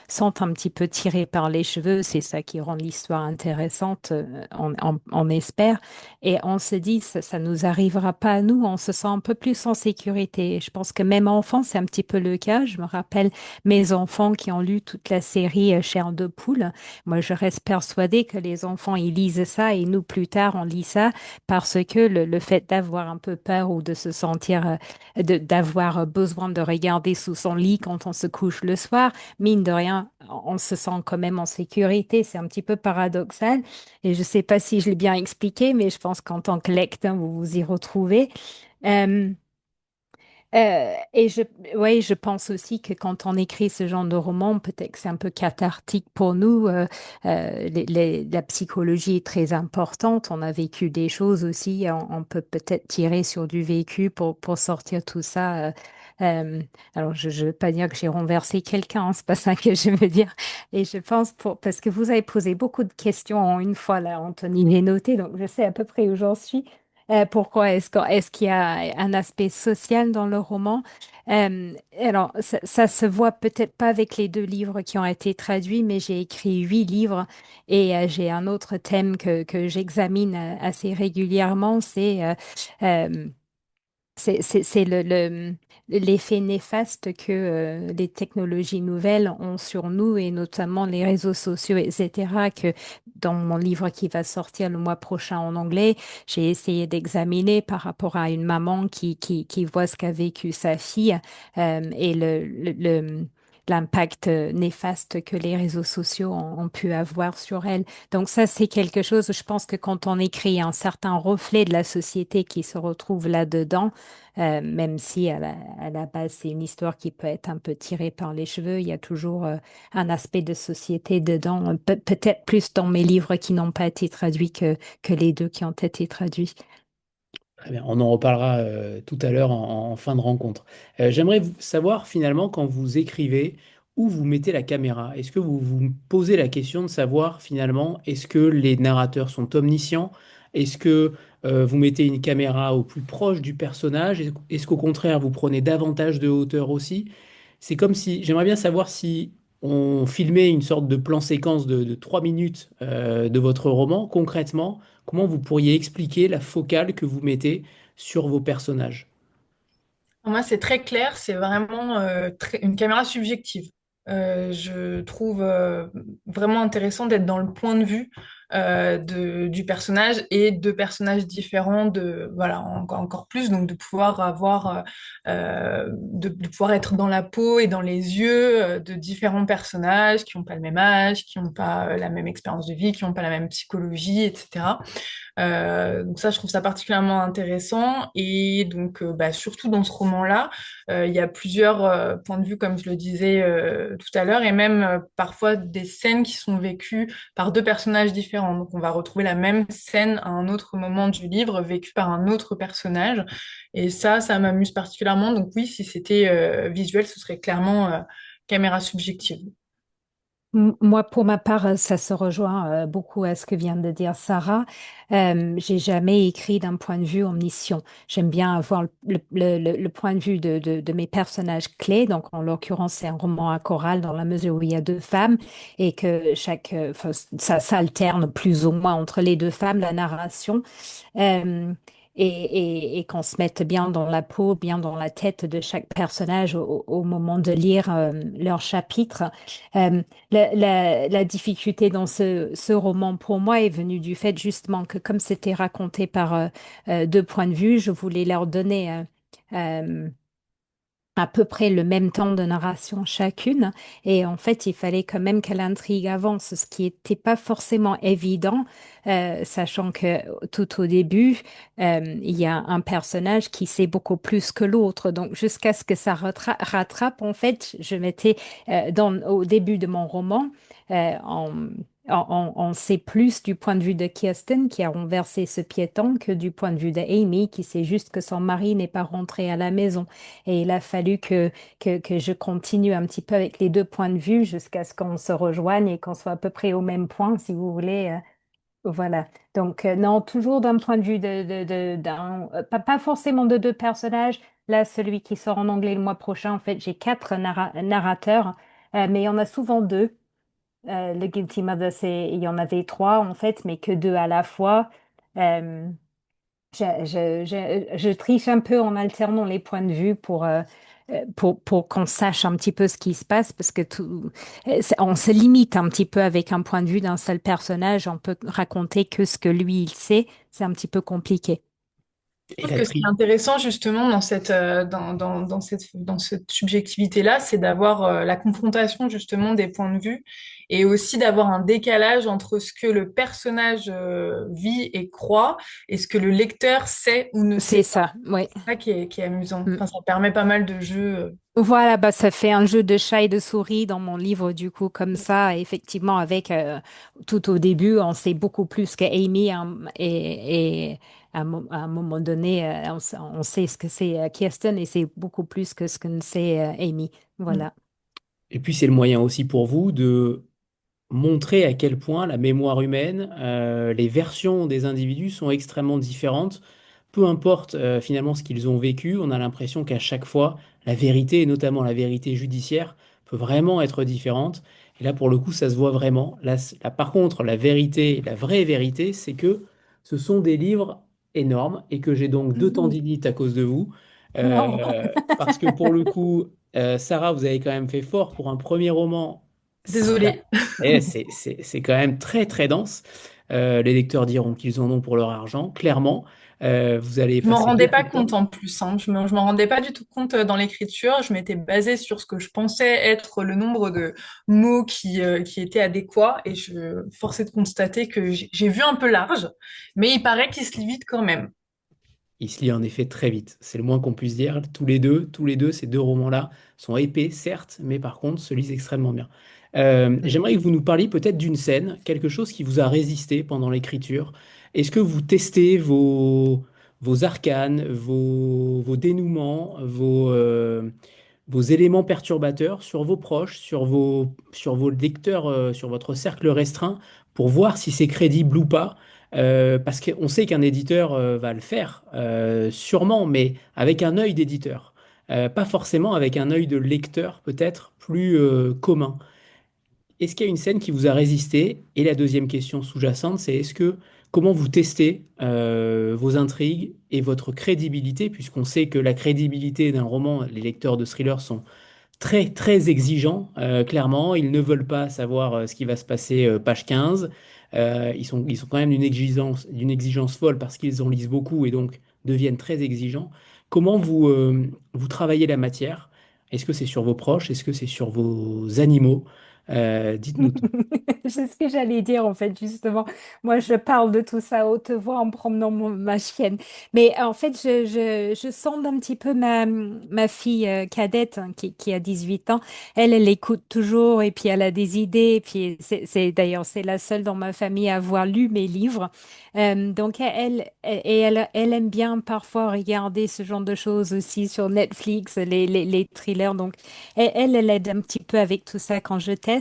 sont un petit peu tirées par les cheveux. C'est ça qui rend l'histoire intéressante, on espère. Et on se dit, ça nous arrivera pas à nous, on se sent un peu plus en sécurité. Je pense que même enfant, c'est un petit peu le cas. Je me rappelle mes enfants qui ont lu toute la série Chair de poule. Moi, je reste persuadée que les enfants, ils lisent ça et nous, plus tard, on lit ça parce que le fait d'avoir un peu peur ou de se sentir, d'avoir besoin de regarder sous son lit quand on se couche le soir, mine de rien, on se sent quand même en sécurité. C'est un petit peu paradoxal. Et je ne sais pas si je l'ai bien expliqué, mais je pense qu'en tant que lecteur, vous vous y retrouvez. Euh, et ouais, je pense aussi que quand on écrit ce genre de roman, peut-être que c'est un peu cathartique pour nous. La psychologie est très importante. On a vécu des choses aussi. On peut peut-être tirer sur du vécu pour sortir tout ça. Euh, alors, je ne veux pas dire que j'ai renversé quelqu'un, hein, c'est pas ça que je veux dire. Et je pense parce que vous avez posé beaucoup de questions en une fois là, Anthony, j'ai noté, donc je sais à peu près où j'en suis. Pourquoi est-ce qu'il y a un aspect social dans le roman? Alors, ça se voit peut-être pas avec les deux livres qui ont été traduits, mais j'ai écrit 8 livres et j'ai un autre thème que j'examine assez régulièrement, c'est C'est l'effet néfaste que les technologies nouvelles ont sur nous et notamment les réseaux sociaux, etc. Que dans mon livre qui va sortir le mois prochain en anglais, j'ai essayé d'examiner par rapport à une maman qui voit ce qu'a vécu sa fille et l'impact néfaste que les réseaux sociaux ont pu avoir sur elle. Donc ça, c'est quelque chose, je pense que quand on écrit un certain reflet de la société qui se retrouve là-dedans, même si à la base, c'est une histoire qui peut être un peu tirée par les cheveux, il y a toujours un aspect de société dedans, peut-être plus dans mes livres qui n'ont pas été traduits que les deux qui ont été traduits. Très bien, on en reparlera tout à l'heure en fin de rencontre. J'aimerais savoir finalement quand vous écrivez où vous mettez la caméra. Est-ce que vous vous posez la question de savoir finalement est-ce que les narrateurs sont omniscients? Est-ce que vous mettez une caméra au plus proche du personnage? Est-ce qu'au contraire vous prenez davantage de hauteur aussi? C'est comme si j'aimerais bien savoir si on filmait une sorte de plan séquence de 3 minutes de votre roman concrètement. Comment vous pourriez expliquer la focale que vous mettez sur vos personnages? Moi, c'est très clair, c'est vraiment une caméra subjective. Je trouve vraiment intéressant d'être dans le point de vue du personnage et de personnages différents, voilà, encore plus, donc de pouvoir de pouvoir être dans la peau et dans les yeux de différents personnages qui n'ont pas le même âge, qui n'ont pas la même expérience de vie, qui n'ont pas la même psychologie, etc. Donc ça, je trouve ça particulièrement intéressant. Et donc, surtout dans ce roman-là, il y a plusieurs points de vue, comme je le disais tout à l'heure, et même parfois des scènes qui sont vécues par deux personnages différents. Donc, on va retrouver la même scène à un autre moment du livre, vécue par un autre personnage. Et ça m'amuse particulièrement. Donc oui, si c'était visuel, ce serait clairement caméra subjective. Moi, pour ma part, ça se rejoint beaucoup à ce que vient de dire Sarah. J'ai jamais écrit d'un point de vue omniscient. J'aime bien avoir le point de vue de mes personnages clés. Donc, en l'occurrence, c'est un roman à chorale dans la mesure où il y a deux femmes et que enfin, ça s'alterne plus ou moins entre les deux femmes, la narration. Euh, et qu'on se mette bien dans la peau, bien dans la tête de chaque personnage au moment de lire leur chapitre. Euh, la difficulté dans ce roman pour moi est venue du fait justement que comme c'était raconté par deux points de vue, je voulais leur donner euh, à peu près le même temps de narration chacune. Et en fait, il fallait quand même que l'intrigue avance, ce qui n'était pas forcément évident, sachant que tout au début, il y a un personnage qui sait beaucoup plus que l'autre. Donc, jusqu'à ce que ça rattrape, en fait, je mettais au début de mon roman, on sait plus du point de vue de Kirsten qui a renversé ce piéton que du point de vue de Amy qui sait juste que son mari n'est pas rentré à la maison. Et il a fallu que je continue un petit peu avec les deux points de vue jusqu'à ce qu'on se rejoigne et qu'on soit à peu près au même point, si vous voulez. Voilà. Donc, non, toujours d'un point de vue pas forcément de deux personnages. Là, celui qui sort en anglais le mois prochain, en fait, j'ai quatre narrateurs, mais il y en a souvent deux. Le Guilty Mother, il y en avait trois, en fait, mais que deux à la fois. Euh, je triche un peu en alternant les points de vue pour qu'on sache un petit peu ce qui se passe, parce que on se limite un petit peu avec un point de vue d'un seul personnage, on peut raconter que ce que lui, il sait, c'est un petit peu compliqué. Et Je trouve la que ce qui est tri... intéressant justement dans cette subjectivité-là, c'est d'avoir la confrontation justement des points de vue et aussi d'avoir un décalage entre ce que le personnage vit et croit et ce que le lecteur sait ou ne C'est sait pas. ça, oui. C'est ça qui est amusant. Mm. Enfin, ça permet pas mal de jeux. Voilà, bah, ça fait un jeu de chat et de souris dans mon livre, du coup, comme ça, effectivement, avec tout au début, on sait beaucoup plus que Amy et à un moment donné, on sait ce que c'est Kirsten et c'est beaucoup plus que ce que ne sait Amy. Voilà. Et puis c'est le moyen aussi pour vous de montrer à quel point la mémoire humaine, les versions des individus sont extrêmement différentes. Peu importe finalement ce qu'ils ont vécu, on a l'impression qu'à chaque fois, la vérité, et notamment la vérité judiciaire, peut vraiment être différente. Et là, pour le coup, ça se voit vraiment. Là, par contre, la vérité, la vraie vérité, c'est que ce sont des livres énorme et que j'ai donc deux Mhm. tendinites à cause de vous. Non. Parce que pour le coup, Sarah, vous avez quand même fait fort pour un premier roman. Ça- Désolée. c'est quand même très très dense. Les lecteurs diront qu'ils en ont pour leur argent, clairement. Vous allez Je m'en passer rendais beaucoup pas de temps. compte en plus, hein. Je m'en rendais pas du tout compte dans l'écriture. Je m'étais basée sur ce que je pensais être le nombre de mots qui étaient adéquats et je forçais de constater que j'ai vu un peu large, mais il paraît qu'il se lit vite quand même. Il se lit en effet très vite. C'est le moins qu'on puisse dire. Tous les deux, ces deux romans-là sont épais, certes, mais par contre se lisent extrêmement bien. J'aimerais que vous nous parliez peut-être d'une scène, quelque chose qui vous a résisté pendant l'écriture. Est-ce que vous testez vos arcanes, vos dénouements, vos éléments perturbateurs sur vos proches, sur vos lecteurs, sur votre cercle restreint, pour voir si c'est crédible ou pas. Parce qu'on sait qu'un éditeur va le faire, sûrement, mais avec un œil d'éditeur. Pas forcément avec un œil de lecteur, peut-être plus commun. Est-ce qu'il y a une scène qui vous a résisté? Et la deuxième question sous-jacente, c'est comment vous testez vos intrigues et votre crédibilité, puisqu'on sait que la crédibilité d'un roman, les lecteurs de thrillers sont très très exigeants, clairement. Ils ne veulent pas savoir ce qui va se passer page 15. Ils sont quand même d'une exigence folle parce qu'ils en lisent beaucoup et donc deviennent très exigeants. Comment vous travaillez la matière? Est-ce que c'est sur vos proches? Est-ce que c'est sur vos animaux? Dites-nous tout. C'est ce que j'allais dire en fait justement. Moi, je parle de tout ça à haute voix en promenant ma chienne. Mais en fait, je sonde un petit peu ma fille cadette hein, qui a 18 ans. Elle écoute toujours et puis elle a des idées. Et puis d'ailleurs, c'est la seule dans ma famille à avoir lu mes livres. Donc elle aime bien parfois regarder ce genre de choses aussi sur Netflix, les thrillers. Donc elle aide un petit peu avec tout ça quand je teste.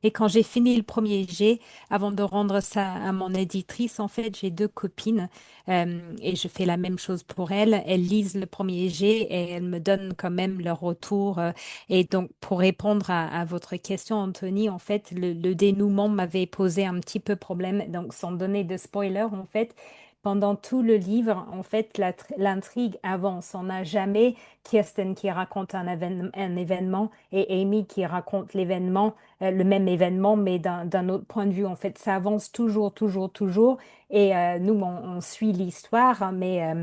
Et quand j'ai fini le premier jet, avant de rendre ça à mon éditrice, en fait, j'ai deux copines et je fais la même chose pour elles. Elles lisent le premier jet et elles me donnent quand même leur retour. Et donc, pour répondre à votre question, Anthony, en fait, le dénouement m'avait posé un petit peu problème. Donc, sans donner de spoiler, en fait, pendant tout le livre, en fait, l'intrigue avance. On n'a jamais Kirsten qui raconte un événement et Amy qui raconte le même événement, mais d'un autre point de vue. En fait, ça avance toujours, toujours, toujours. Et nous, on suit l'histoire, hein, mais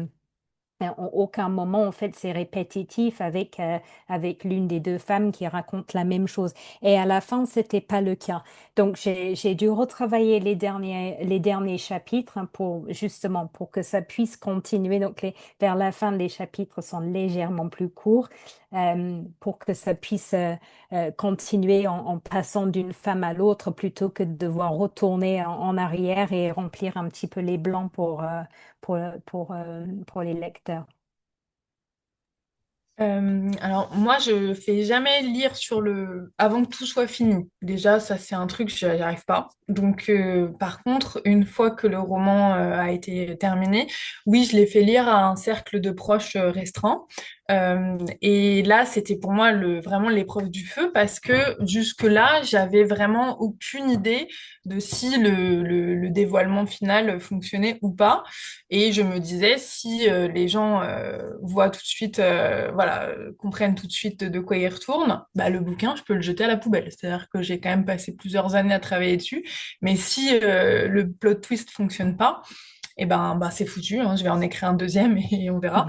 en aucun moment, en fait, c'est répétitif avec l'une des deux femmes qui raconte la même chose. Et à la fin, c'était pas le cas. Donc, j'ai dû retravailler les derniers chapitres hein, justement, pour que ça puisse continuer. Donc, vers la fin, les chapitres sont légèrement plus courts, pour que ça puisse continuer en passant d'une femme à l'autre plutôt que de devoir retourner en arrière et remplir un petit peu les blancs pour, pour les lecteurs. Alors moi je fais jamais lire sur le avant que tout soit fini. Déjà ça c'est un truc j'y arrive pas. Donc par contre une fois que le roman a été terminé, oui je l'ai fait lire à un cercle de proches restreint. Et là c'était pour moi vraiment l'épreuve du feu parce que jusque-là j'avais vraiment aucune idée de si le dévoilement final fonctionnait ou pas. Et je me disais, si les gens voient tout de suite, voilà, comprennent tout de suite de quoi ils retournent, bah, le bouquin, je peux le jeter à la poubelle. C'est-à-dire que j'ai quand même passé plusieurs années à travailler dessus. Mais si le plot twist fonctionne pas, et ben, bah, c'est foutu, hein, je vais en écrire un deuxième et on verra.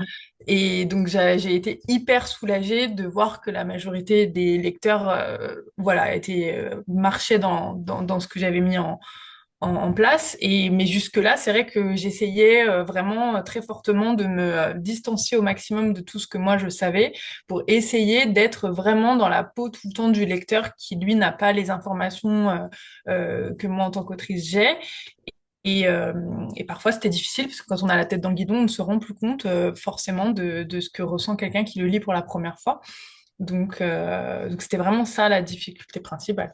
Et donc j'ai été hyper soulagée de voir que la majorité des lecteurs, voilà, marchaient dans ce que j'avais mis en place. Mais jusque-là, c'est vrai que j'essayais vraiment très fortement de me distancier au maximum de tout ce que moi je savais pour essayer d'être vraiment dans la peau tout le temps du lecteur qui, lui, n'a pas les informations que moi, en tant qu'autrice, j'ai. Et parfois, c'était difficile parce que quand on a la tête dans le guidon, on ne se rend plus compte forcément de ce que ressent quelqu'un qui le lit pour la première fois. Donc c'était vraiment ça la difficulté principale.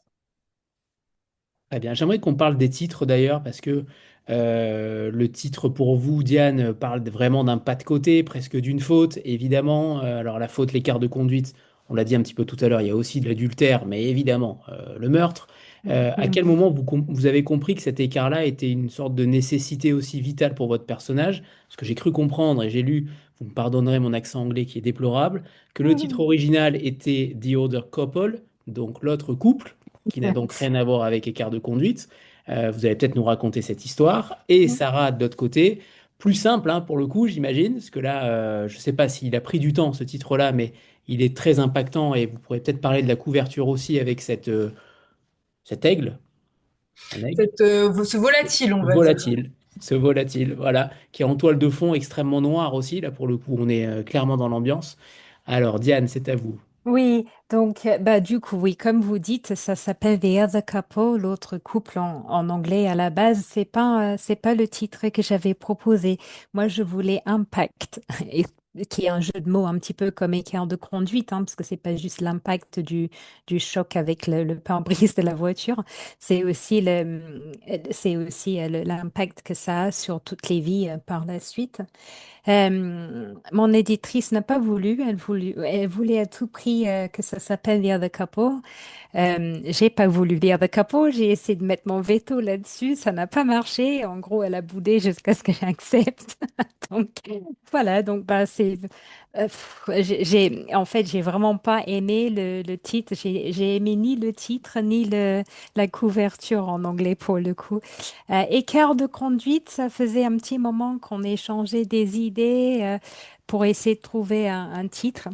Très bien. J'aimerais qu'on parle des titres d'ailleurs, parce que le titre pour vous, Diane, parle vraiment d'un pas de côté, presque d'une faute, évidemment. Alors la faute, l'écart de conduite, On l'a dit un petit peu tout à l'heure, il y a aussi de l'adultère, mais évidemment, le meurtre. À quel moment vous avez compris que cet écart-là était une sorte de nécessité aussi vitale pour votre personnage? Parce que j'ai cru comprendre et j'ai lu, vous me pardonnerez mon accent anglais qui est déplorable, que le titre original était The Other Couple, donc l'autre couple, qui n'a donc rien à voir avec écart de conduite. Vous allez peut-être nous raconter cette histoire. Et Sarah, de l'autre côté, plus simple hein, pour le coup, j'imagine, parce que là, je ne sais pas s'il a pris du temps, ce titre-là, mais il est très impactant et vous pourrez peut-être parler de la couverture aussi avec cet aigle, un aigle, Ce volatile, on va dire. volatile, ce volatile, voilà, qui est en toile de fond extrêmement noir aussi. Là, pour le coup, on est clairement dans l'ambiance. Alors, Diane, c'est à vous. Oui, donc bah du coup oui, comme vous dites, ça s'appelle The Other Couple, l'autre couple en anglais à la base. C'est pas le titre que j'avais proposé. Moi, je voulais Impact, et, qui est un jeu de mots un petit peu comme écart de conduite, hein, parce que c'est pas juste l'impact du choc avec le pare-brise de la voiture, c'est aussi l'impact que ça a sur toutes les vies par la suite. Mon éditrice n'a pas voulu, elle voulait à tout prix que ça s'appelle The Other Couple. J'ai pas voulu lire The Couple, j'ai essayé de mettre mon veto là-dessus, ça n'a pas marché. En gros, elle a boudé jusqu'à ce que j'accepte. Donc voilà, donc bah en fait j'ai vraiment pas aimé le titre. J'ai aimé ni le titre ni la couverture en anglais pour le coup. Écart de conduite, ça faisait un petit moment qu'on échangeait des idées pour essayer de trouver un titre.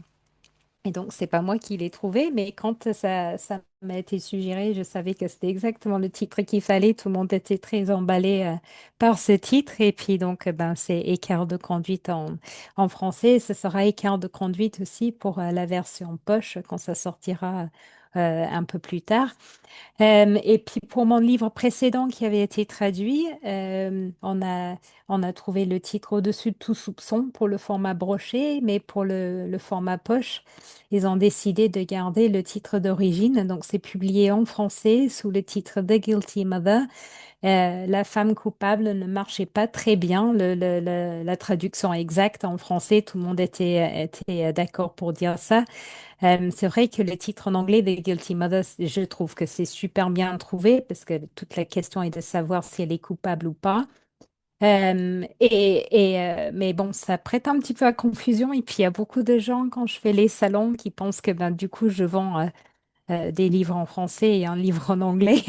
Et donc, c'est pas moi qui l'ai trouvé, mais quand ça m'a été suggéré, je savais que c'était exactement le titre qu'il fallait. Tout le monde était très emballé par ce titre. Et puis, donc, ben, c'est écart de conduite en français. Ce sera écart de conduite aussi pour la version poche quand ça sortira un peu plus tard. Et puis pour mon livre précédent qui avait été traduit, on a trouvé le titre au-dessus de tout soupçon pour le format broché, mais pour le format poche, ils ont décidé de garder le titre d'origine. Donc c'est publié en français sous le titre The Guilty Mother. La femme coupable ne marchait pas très bien. La traduction exacte en français, tout le monde était d'accord pour dire ça. C'est vrai que le titre en anglais de Guilty Mother, je trouve que c'est super bien trouvé parce que toute la question est de savoir si elle est coupable ou pas. Mais bon, ça prête un petit peu à confusion. Et puis, il y a beaucoup de gens, quand je fais les salons, qui pensent que ben, du coup, je vends des livres en français et un livre en anglais.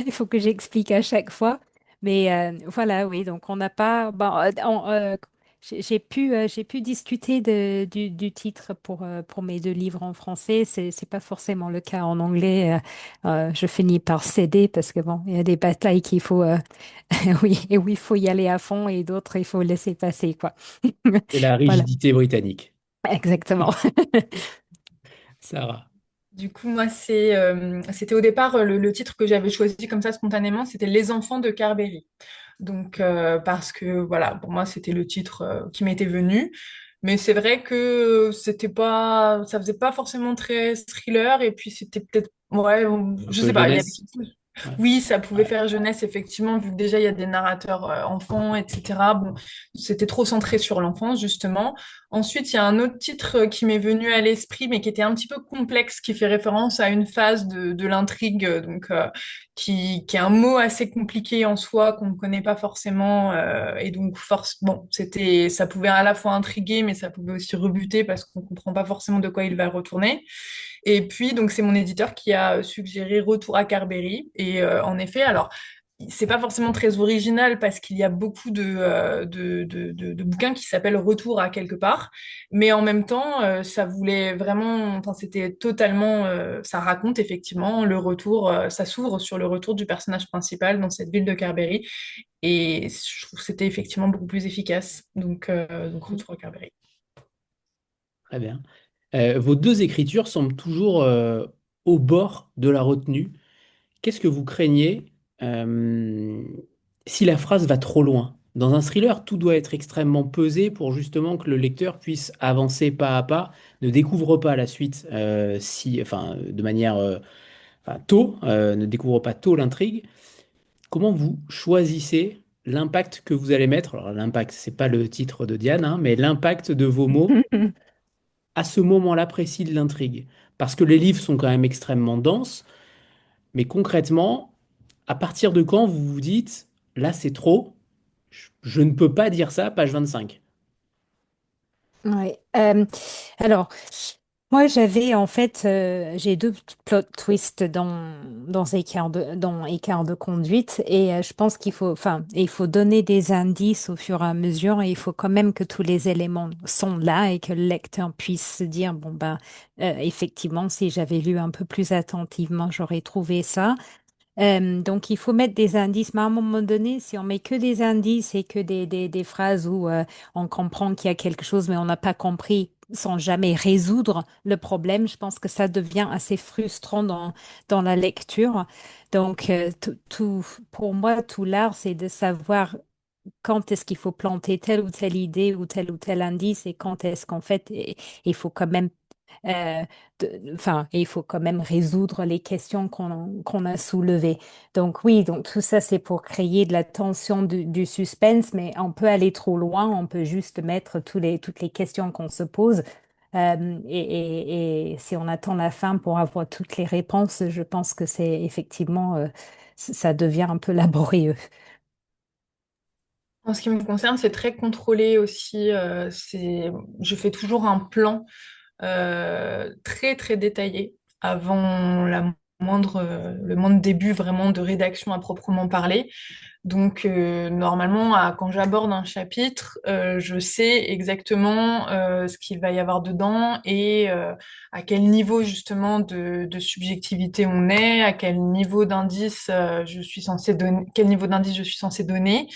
Il faut que j'explique à chaque fois. Mais voilà, oui, donc on n'a pas. Bon, j'ai pu discuter du titre pour mes deux livres en français. C'est pas forcément le cas en anglais. Je finis par céder parce que bon, il y a des batailles qu'il faut, oui, et où il faut y aller à fond et d'autres, il faut laisser passer, quoi. C'est la Voilà, rigidité britannique. exactement. Sarah. Du coup, moi, c'était au départ le titre que j'avais choisi comme ça spontanément, c'était Les enfants de Carberry. Donc, parce que voilà, pour moi, c'était le titre qui m'était venu. Mais c'est vrai que c'était pas, ça faisait pas forcément très thriller. Et puis, c'était peut-être, ouais, Un je peu sais pas, il y avait jeunesse. quelque chose. Ouais. Oui, ça pouvait faire jeunesse, effectivement, vu que déjà il y a des narrateurs enfants, etc. Bon, c'était trop centré sur l'enfance, justement. Ensuite, il y a un autre titre qui m'est venu à l'esprit, mais qui était un petit peu complexe, qui fait référence à une phase de l'intrigue, qui est un mot assez compliqué en soi, qu'on ne connaît pas forcément, et donc bon, ça pouvait à la fois intriguer, mais ça pouvait aussi rebuter parce qu'on comprend pas forcément de quoi il va retourner. Et puis, donc, c'est mon éditeur qui a suggéré Retour à Carberry. Et en effet, alors, c'est pas forcément très original parce qu'il y a beaucoup de bouquins qui s'appellent Retour à quelque part. Mais en même temps, ça voulait vraiment, enfin, c'était totalement, ça raconte effectivement le retour, ça s'ouvre sur le retour du personnage principal dans cette ville de Carberry. Et je trouve que c'était effectivement beaucoup plus efficace. Donc Retour à Carberry. Très bien. Vos deux écritures semblent toujours au bord de la retenue. Qu'est-ce que vous craignez euh, si la phrase va trop loin? Dans un thriller, tout doit être extrêmement pesé pour justement que le lecteur puisse avancer pas à pas, ne découvre pas la suite enfin, de manière enfin, tôt, ne découvre pas tôt l'intrigue. Comment vous choisissez l'impact que vous allez mettre? Alors l'impact, c'est pas le titre de Diane, hein, mais l'impact de vos mots à ce moment-là précis de l'intrigue. Parce que les livres sont quand même extrêmement denses, mais concrètement, à partir de quand vous vous dites, là c'est trop, je ne peux pas dire ça, page 25. Ouais. Alors, moi, j'avais en fait, j'ai deux plot twists dans Écart de conduite et je pense qu'il faut, enfin, il faut donner des indices au fur et à mesure et il faut quand même que tous les éléments sont là et que le lecteur puisse se dire, bon, ben, effectivement, si j'avais lu un peu plus attentivement, j'aurais trouvé ça. Donc, il faut mettre des indices, mais à un moment donné, si on met que des indices et que des phrases où on comprend qu'il y a quelque chose, mais on n'a pas compris sans jamais résoudre le problème, je pense que ça devient assez frustrant dans la lecture. Donc, pour moi, tout l'art, c'est de savoir quand est-ce qu'il faut planter telle ou telle idée ou tel indice et quand est-ce qu'en fait, il faut quand même euh, enfin, il faut quand même résoudre les questions qu'on a soulevées. Donc oui, donc tout ça, c'est pour créer de la tension, du suspense, mais on peut aller trop loin, on peut juste mettre toutes les questions qu'on se pose. Et si on attend la fin pour avoir toutes les réponses, je pense que c'est effectivement, ça devient un peu laborieux. En ce qui me concerne, c'est très contrôlé aussi. Je fais toujours un plan très très détaillé avant le moindre début vraiment de rédaction à proprement parler. Donc, normalement, quand j'aborde un chapitre, je sais exactement ce qu'il va y avoir dedans et à quel niveau justement de subjectivité on est, à quel niveau d'indice je suis censée donner, quel niveau d'indice je suis censée donner.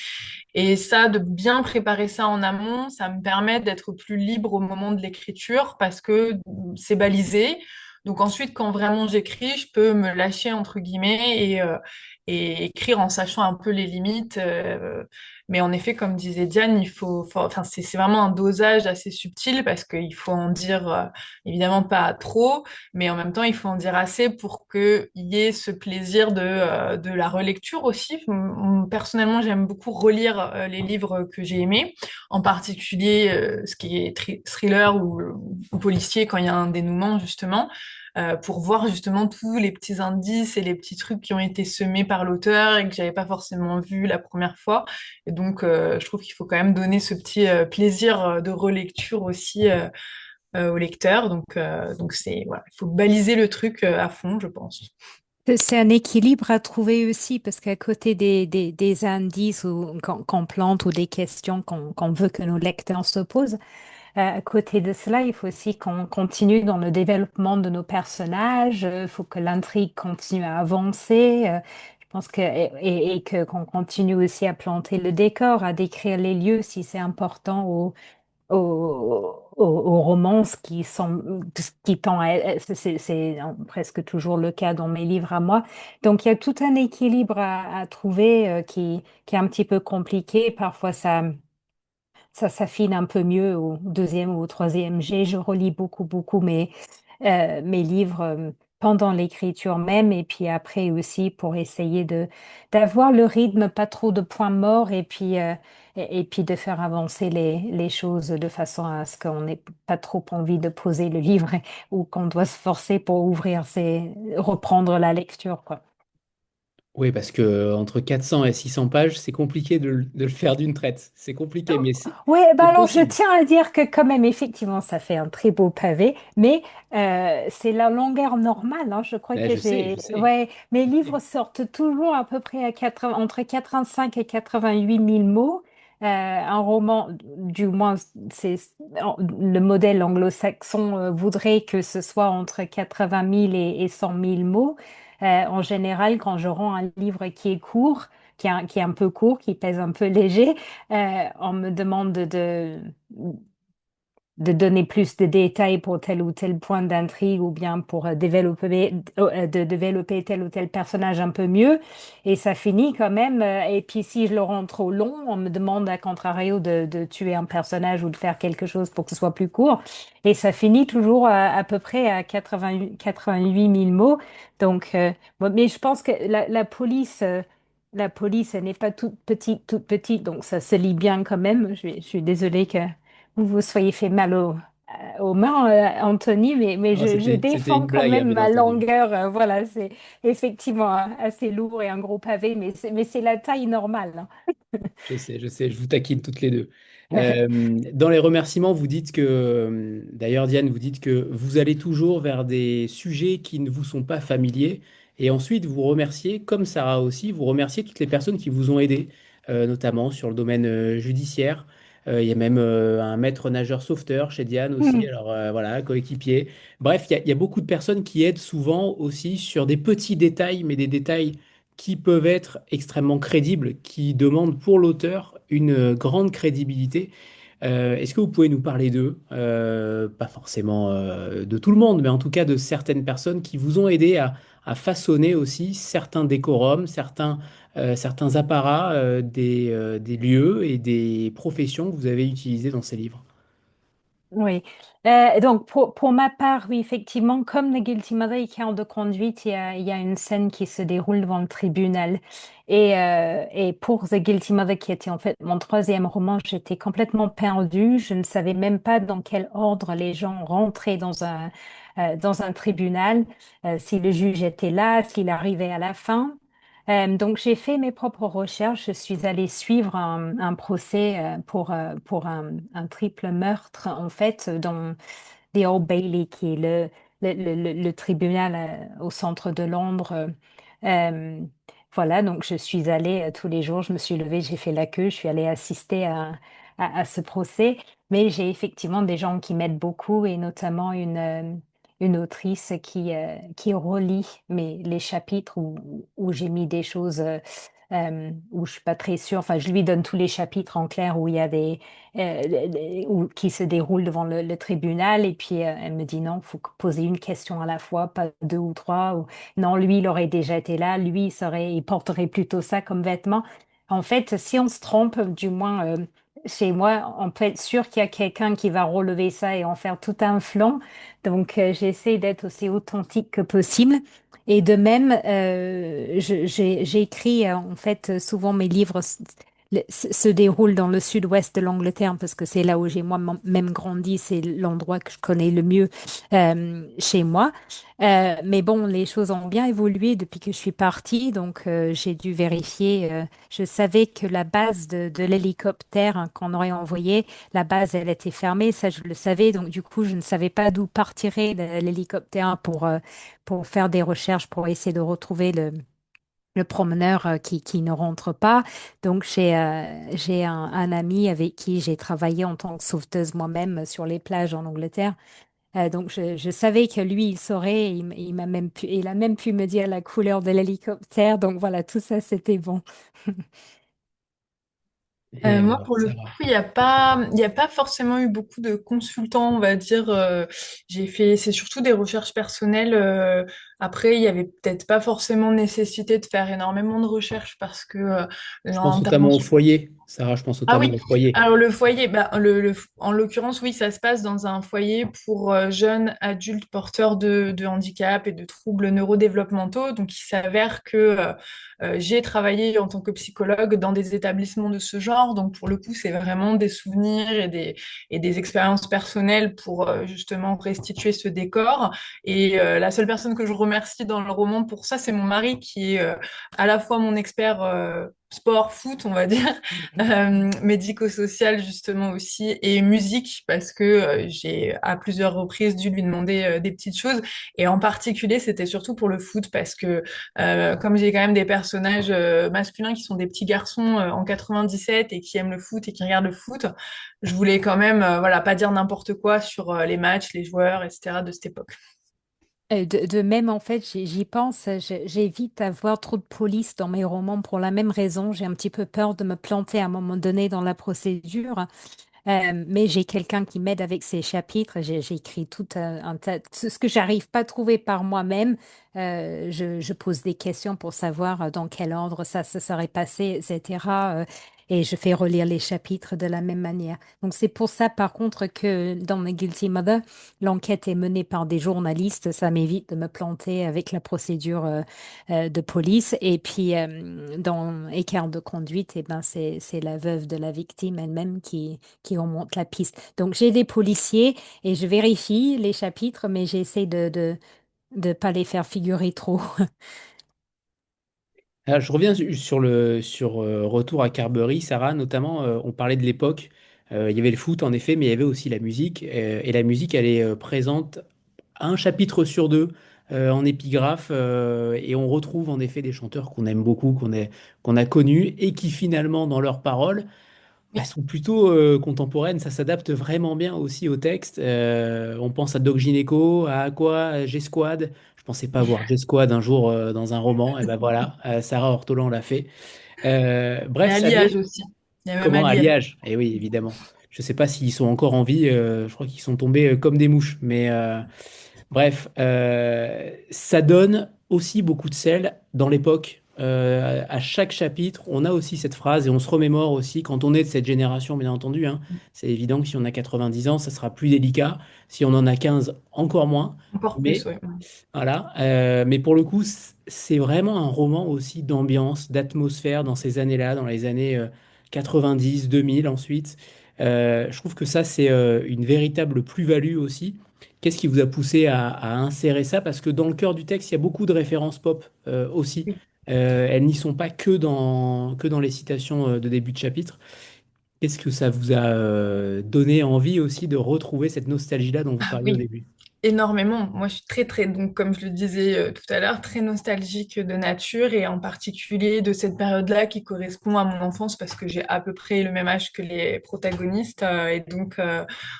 Et ça, de bien préparer ça en amont, ça me permet d'être plus libre au moment de l'écriture parce que c'est balisé. Donc ensuite, quand vraiment j'écris, je peux me lâcher entre guillemets et écrire en sachant un peu les limites. Mais en effet, comme disait Diane, enfin, c'est vraiment un dosage assez subtil parce qu'il faut en dire évidemment pas trop, mais en même temps, il faut en dire assez pour qu'il y ait ce plaisir de la relecture aussi. Personnellement, j'aime beaucoup relire les livres que j'ai aimés, en particulier ce qui est thriller ou policier quand il y a un dénouement, justement pour voir justement tous les petits indices et les petits trucs qui ont été semés par l'auteur et que j'avais pas forcément vu la première fois. Et donc, je trouve qu'il faut quand même donner ce petit plaisir de relecture aussi au lecteur. Donc voilà, il faut baliser le truc à fond, je pense. C'est un équilibre à trouver aussi parce qu'à côté des indices ou qu'on plante ou des questions qu'on veut que nos lecteurs se posent, à côté de cela, il faut aussi qu'on continue dans le développement de nos personnages. Il faut que l'intrigue continue à avancer. Je pense que et que qu'on continue aussi à planter le décor, à décrire les lieux si c'est important aux romances qui sont qui tend à c'est presque toujours le cas dans mes livres à moi. Donc il y a tout un équilibre à trouver qui est un petit peu compliqué. Parfois ça s'affine un peu mieux au deuxième ou au troisième jet. Je relis beaucoup mes livres pendant l'écriture même et puis après aussi pour essayer de d'avoir le rythme, pas trop de points morts et puis de faire avancer les choses de façon à ce qu'on n'ait pas trop envie de poser le livre ou qu'on doit se forcer pour reprendre la lecture, quoi. Oui, parce que entre 400 et 600 pages, c'est compliqué de le faire d'une traite. C'est compliqué, mais Oui, bah c'est alors je possible. tiens à dire que quand même, effectivement, ça fait un très beau pavé, mais c'est la longueur normale, hein. Je crois Ouais, que je sais, j'ai... je sais. Ouais, mes Je livres sais. sortent toujours à peu près entre 85 et 88 000 mots. Un roman, du moins, le modèle anglo-saxon voudrait que ce soit entre 80 000 et 100 000 mots. En général, quand je rends un livre qui est court, qui est un peu court, qui pèse un peu léger, on me demande de donner plus de détails pour tel ou tel point d'intrigue ou bien pour de développer tel ou tel personnage un peu mieux. Et ça finit quand même. Et puis si je le rends trop long, on me demande à contrario de tuer un personnage ou de faire quelque chose pour que ce soit plus court. Et ça finit toujours à peu près à 88 000 mots. Donc, bon, mais je pense que la police, elle n'est pas toute petite, donc ça se lit bien quand même. Je suis désolée que vous vous soyez fait mal aux mains, Anthony, mais Non, je c'était défends une quand blague, hein, même bien ma entendu. longueur. Voilà, c'est effectivement assez lourd et un gros pavé, mais c'est la taille normale, Je sais, je vous taquine toutes les deux. hein. Dans les remerciements, vous dites que, d'ailleurs Diane, vous dites que vous allez toujours vers des sujets qui ne vous sont pas familiers. Et ensuite, vous remerciez, comme Sarah aussi, vous remerciez toutes les personnes qui vous ont aidé, notamment sur le domaine judiciaire. Il y a même un maître nageur sauveteur chez Diane aussi, alors voilà, coéquipier. Bref, il y a beaucoup de personnes qui aident souvent aussi sur des petits détails, mais des détails qui peuvent être extrêmement crédibles, qui demandent pour l'auteur une grande crédibilité. Est-ce que vous pouvez nous parler d'eux? Pas forcément de tout le monde, mais en tout cas de certaines personnes qui vous ont aidé à façonner aussi certains décorums, certains apparats des lieux et des professions que vous avez utilisés dans ces livres. Oui. Donc, pour ma part, oui, effectivement, comme The Guilty Mother et Cœur de conduite, il y a une scène qui se déroule devant le tribunal. Et pour The Guilty Mother, qui était en fait mon troisième roman, j'étais complètement perdue. Je ne savais même pas dans quel ordre les gens rentraient dans un tribunal, si le juge était là, s'il arrivait à la fin. Donc, j'ai fait mes propres recherches. Je suis allée suivre un procès pour un triple meurtre, en fait, dans The Old Bailey, qui est le tribunal au centre de Londres. Euh, voilà, donc je suis allée tous les jours, je me suis levée, j'ai fait la queue, je suis allée assister à ce procès. Mais j'ai effectivement des gens qui m'aident beaucoup et notamment une autrice qui relit les chapitres où j'ai mis des choses où je suis pas très sûre. Enfin, je lui donne tous les chapitres en clair où il y a qui se déroulent devant le tribunal et puis elle me dit non, faut poser une question à la fois, pas deux ou trois. Ou non, lui, il aurait déjà été là, lui, il porterait plutôt ça comme vêtement. En fait, si on se trompe, du moins chez moi, on peut être sûr qu'il y a quelqu'un qui va relever ça et en faire tout un flanc. Donc, j'essaie d'être aussi authentique que possible. Et de même, j'ai écrit, en fait, souvent mes livres se déroulent dans le sud-ouest de l'Angleterre parce que c'est là où j'ai moi-même grandi, c'est l'endroit que je connais le mieux chez moi. Mais bon, les choses ont bien évolué depuis que je suis partie, donc j'ai dû vérifier. Je savais que la base de l'hélicoptère qu'on aurait envoyé, la base, elle était fermée, ça je le savais, donc du coup, je ne savais pas d'où partirait l'hélicoptère pour faire des recherches, pour essayer de retrouver le promeneur qui ne rentre pas. Donc, j'ai un ami avec qui j'ai travaillé en tant que sauveteuse moi-même sur les plages en Angleterre. Donc, je savais que lui, il saurait. Il a même pu me dire la couleur de l'hélicoptère. Donc, voilà, tout ça, c'était bon. Et Moi, alors, pour le coup, Sarah? il y a pas forcément eu beaucoup de consultants, on va dire. C'est surtout des recherches personnelles. Après, il y avait peut-être pas forcément nécessité de faire énormément de recherches parce que Je pense notamment au l'intervention. foyer. Sarah, je pense Ah notamment oui, au foyer. alors le foyer, bah, en l'occurrence, oui, ça se passe dans un foyer pour jeunes adultes porteurs de handicap et de troubles neurodéveloppementaux. Donc, il s'avère que j'ai travaillé en tant que psychologue dans des établissements de ce genre. Donc, pour le coup, c'est vraiment des souvenirs et des expériences personnelles pour justement restituer ce décor. Et la seule personne que je remercie dans le roman pour ça, c'est mon mari qui est à la fois mon expert sport, foot, on va dire, médico-social justement aussi, et musique, parce que j'ai à plusieurs reprises dû lui demander des petites choses. Et en particulier, c'était surtout pour le foot, parce que comme j'ai quand même des personnages masculins qui sont des petits garçons en 97 et qui aiment le foot et qui regardent le foot, je voulais quand même voilà, pas dire n'importe quoi sur les matchs, les joueurs, etc. de cette époque. De même, en fait, j'y pense, j'évite d'avoir trop de police dans mes romans pour la même raison. J'ai un petit peu peur de me planter à un moment donné dans la procédure. Mais j'ai quelqu'un qui m'aide avec ces chapitres. J'ai écrit tout un tas, ce que j'arrive pas à trouver par moi-même. Je pose des questions pour savoir dans quel ordre ça se serait passé, etc. et je fais relire les chapitres de la même manière. Donc c'est pour ça, par contre, que dans The Guilty Mother, l'enquête est menée par des journalistes. Ça m'évite de me planter avec la procédure de police. Et puis, dans Écart de conduite, eh ben, c'est la veuve de la victime elle-même qui remonte la piste. Donc j'ai des policiers et je vérifie les chapitres, mais j'essaie de pas les faire figurer trop. Alors, je reviens sur Retour à Carberry, Sarah, notamment, on parlait de l'époque. Il y avait le foot, en effet, mais il y avait aussi la musique. Et la musique, elle est présente un chapitre sur deux en épigraphe. Et on retrouve en effet des chanteurs qu'on aime beaucoup, qu'on a connus, et qui finalement, dans leurs paroles, bah, Oui. sont plutôt contemporaines. Ça s'adapte vraiment bien aussi au texte. On pense à Doc Gynéco, à quoi, à G-Squad. Je pensais pas voir G-Squad un jour dans un roman. Et ben voilà, Sarah Ortolan l'a fait. Et Bref, ça donne Alliage aussi. Il y a même comment Alliage. Alliage. Et oui, évidemment. Je sais pas s'ils sont encore en vie. Je crois qu'ils sont tombés comme des mouches. Mais bref, ça donne aussi beaucoup de sel dans l'époque. À chaque chapitre, on a aussi cette phrase et on se remémore aussi quand on est de cette génération, bien entendu, hein. C'est évident que si on a 90 ans, ça sera plus délicat. Si on en a 15, encore moins. Encore plus, Mais oui. voilà. Mais pour le coup, c'est vraiment un roman aussi d'ambiance, d'atmosphère dans ces années-là, dans les années 90, 2000 ensuite. Je trouve que ça, c'est une véritable plus-value aussi. Qu'est-ce qui vous a poussé à insérer ça? Parce que dans le cœur du texte, il y a beaucoup de références pop aussi. Oui. Elles n'y sont pas que dans les citations de début de chapitre. Qu'est-ce que ça vous a donné envie aussi de retrouver cette nostalgie-là dont vous Ah parliez au oui, début? énormément. Moi, je suis très, donc, comme je le disais tout à l'heure, très nostalgique de nature et en particulier de cette période-là qui correspond à mon enfance parce que j'ai à peu près le même âge que les protagonistes. Et donc,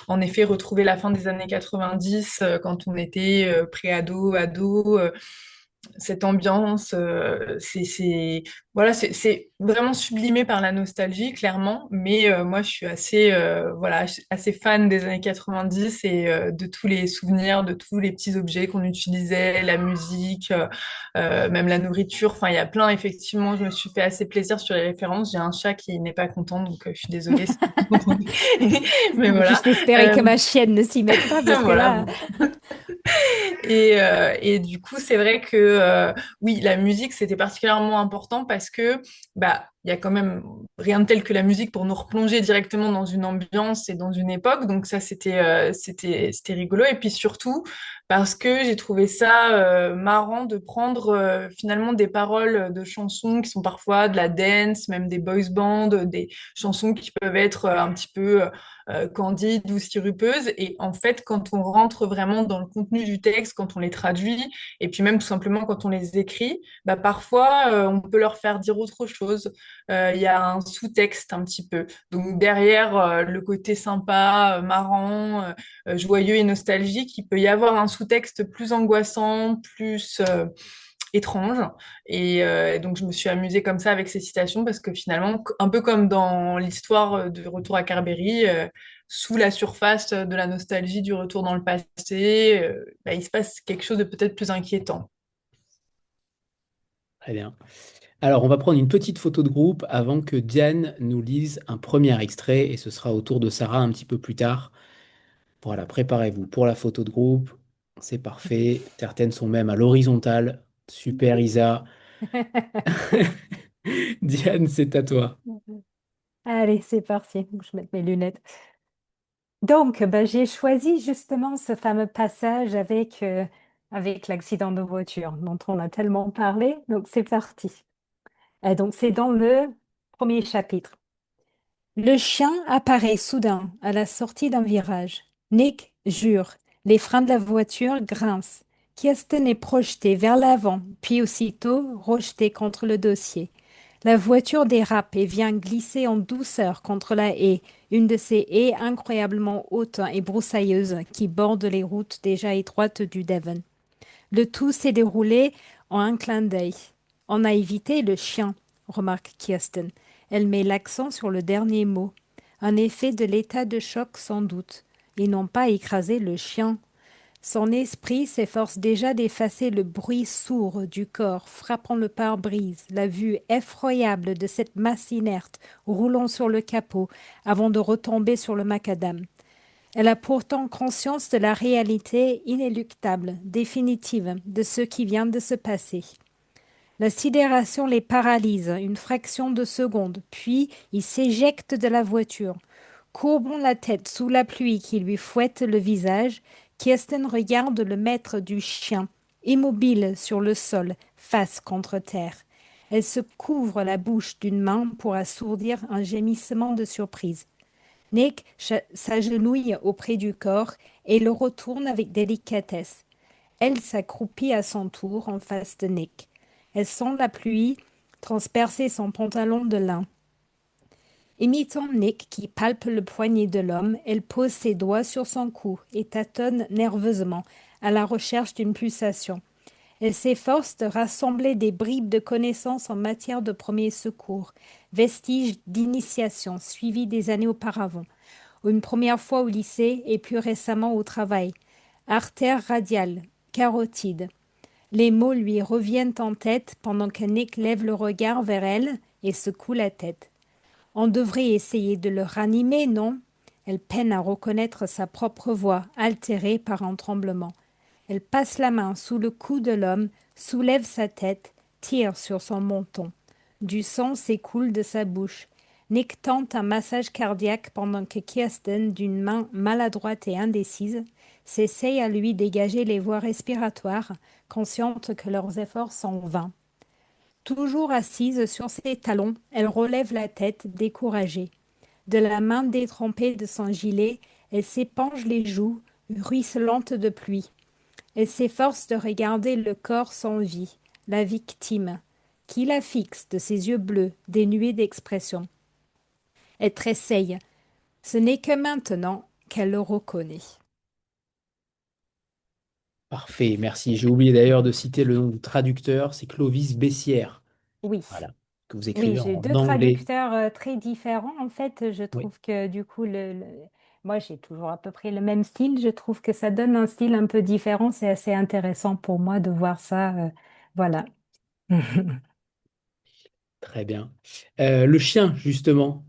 en effet, retrouver la fin des années 90 quand on était pré-ado, ado, cette ambiance, voilà, c'est vraiment sublimé par la nostalgie, clairement. Mais moi, je suis assez, voilà, assez fan des années 90 et de tous les souvenirs, de tous les petits objets qu'on utilisait, la musique, même la nourriture. Enfin, il y a plein, effectivement, je me suis fait assez plaisir sur les références. J'ai un chat qui n'est pas content, donc je suis désolée si vous entendez. Mais voilà. Juste espérer que Euh, ma chienne ne s'y mette pas parce que voilà, là, bon. Et du coup, c'est vrai que oui, la musique, c'était particulièrement important parce que bah, il y a quand même rien de tel que la musique pour nous replonger directement dans une ambiance et dans une époque. Donc ça, c'était rigolo. Et puis surtout, parce que j'ai trouvé ça marrant de prendre finalement des paroles de chansons qui sont parfois de la dance, même des boys bands, des chansons qui peuvent être un petit peu candides ou sirupeuses. Et en fait, quand on rentre vraiment dans le contenu du texte, quand on les traduit, et puis même tout simplement quand on les écrit, bah, parfois on peut leur faire dire autre chose. Il y a un sous-texte un petit peu. Donc derrière le côté sympa, marrant, joyeux et nostalgique, il peut y avoir un sous-texte plus angoissant, plus étrange. Et donc, je me suis amusée comme ça avec ces citations parce que finalement, un peu comme dans l'histoire de Retour à Carberry, sous la surface de la nostalgie du retour dans le passé, bah, il se passe quelque chose de peut-être plus inquiétant. Très bien. Alors, on va prendre une petite photo de groupe avant que Diane nous lise un premier extrait et ce sera au tour de Sarah un petit peu plus tard. Voilà, préparez-vous pour la photo de groupe. C'est parfait. Certaines sont même à l'horizontale. Super, Isa. Diane, c'est à toi. allez, c'est parti. Je vais mettre mes lunettes. Donc, ben, j'ai choisi justement ce fameux passage avec l'accident de voiture dont on a tellement parlé. Donc, c'est parti. Donc, c'est dans le premier chapitre. Le chien apparaît soudain à la sortie d'un virage. Nick jure. Les freins de la voiture grincent. Kirsten est projetée vers l'avant, puis aussitôt rejetée contre le dossier. La voiture dérape et vient glisser en douceur contre la haie, une de ces haies incroyablement hautes et broussailleuses qui bordent les routes déjà étroites du Devon. Le tout s'est déroulé en un clin d'œil. On a évité le chien, remarque Kirsten. Elle met l'accent sur le dernier mot. Un effet de l'état de choc sans doute. Ils n'ont pas écrasé le chien. Son esprit s'efforce déjà d'effacer le bruit sourd du corps frappant le pare-brise, la vue effroyable de cette masse inerte roulant sur le capot avant de retomber sur le macadam. Elle a pourtant conscience de la réalité inéluctable, définitive, de ce qui vient de se passer. La sidération les paralyse une fraction de seconde, puis ils s'éjectent de la voiture. Courbant la tête sous la pluie qui lui fouette le visage, Kirsten regarde le maître du chien, immobile sur le sol, face contre terre. Elle se couvre la bouche d'une main pour assourdir un gémissement de surprise. Nick s'agenouille auprès du corps et le retourne avec délicatesse. Elle s'accroupit à son tour en face de Nick. Elle sent la pluie transpercer son pantalon de lin. Imitant Nick qui palpe le poignet de l'homme, elle pose ses doigts sur son cou et tâtonne nerveusement, à la recherche d'une pulsation. Elle s'efforce de rassembler des bribes de connaissances en matière de premiers secours, vestiges d'initiation suivis des années auparavant. Une première fois au lycée et plus récemment au travail. Artère radiale, carotide. Les mots lui reviennent en tête pendant que Nick lève le regard vers elle et secoue la tête. On devrait essayer de le ranimer, non? Elle peine à reconnaître sa propre voix, altérée par un tremblement. Elle passe la main sous le cou de l'homme, soulève sa tête, tire sur son menton. Du sang s'écoule de sa bouche. Nick tente un massage cardiaque pendant que Kirsten, d'une main maladroite et indécise, s'essaye à lui dégager les voies respiratoires, consciente que leurs efforts sont vains. Toujours assise sur ses talons, elle relève la tête, découragée. De la main détrempée de son gilet, elle s'épanche les joues, ruisselantes de pluie. Elle s'efforce de regarder le corps sans vie, la victime, qui la fixe de ses yeux bleus, dénués d'expression. Elle tressaille. Ce n'est que maintenant qu'elle le reconnaît. Parfait, merci. J'ai oublié d'ailleurs de citer le nom du traducteur, c'est Clovis Bessières. Oui. Voilà, que vous Oui, écrivez j'ai en deux anglais. traducteurs très différents. En fait, je Oui, trouve que du coup, moi, j'ai toujours à peu près le même style. Je trouve que ça donne un style un peu différent. C'est assez intéressant pour moi de voir ça. Voilà. très bien. Le chien, justement,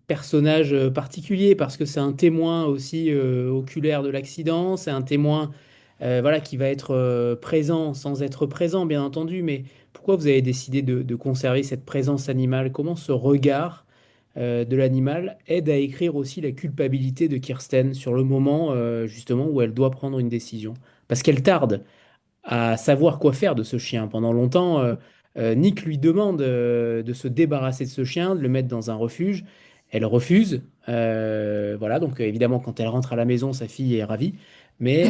personnage particulier parce que c'est un témoin aussi oculaire de l'accident, c'est un témoin voilà, qui va être présent sans être présent, bien entendu, mais pourquoi vous avez décidé de conserver cette présence animale? Comment ce regard de l'animal aide à écrire aussi la culpabilité de Kirsten sur le moment justement où elle doit prendre une décision? Parce qu'elle tarde à savoir quoi faire de ce chien. Pendant longtemps, Nick lui demande de se débarrasser de ce chien, de le mettre dans un refuge. Elle refuse. Voilà, donc évidemment, quand elle rentre à la maison, sa fille est ravie. Mais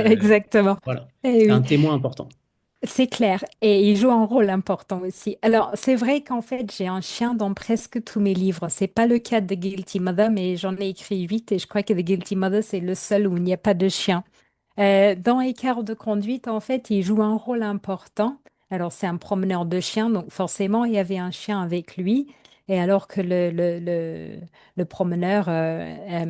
Exactement. voilà, Eh c'est un oui. témoin important. C'est clair, et il joue un rôle important aussi. Alors, c'est vrai qu'en fait, j'ai un chien dans presque tous mes livres. C'est pas le cas de Guilty Mother, mais j'en ai écrit 8 et je crois que The Guilty Mother, c'est le seul où il n'y a pas de chien. Dans Écart de conduite, en fait, il joue un rôle important. Alors, c'est un promeneur de chiens, donc forcément, il y avait un chien avec lui. Et alors que le promeneur,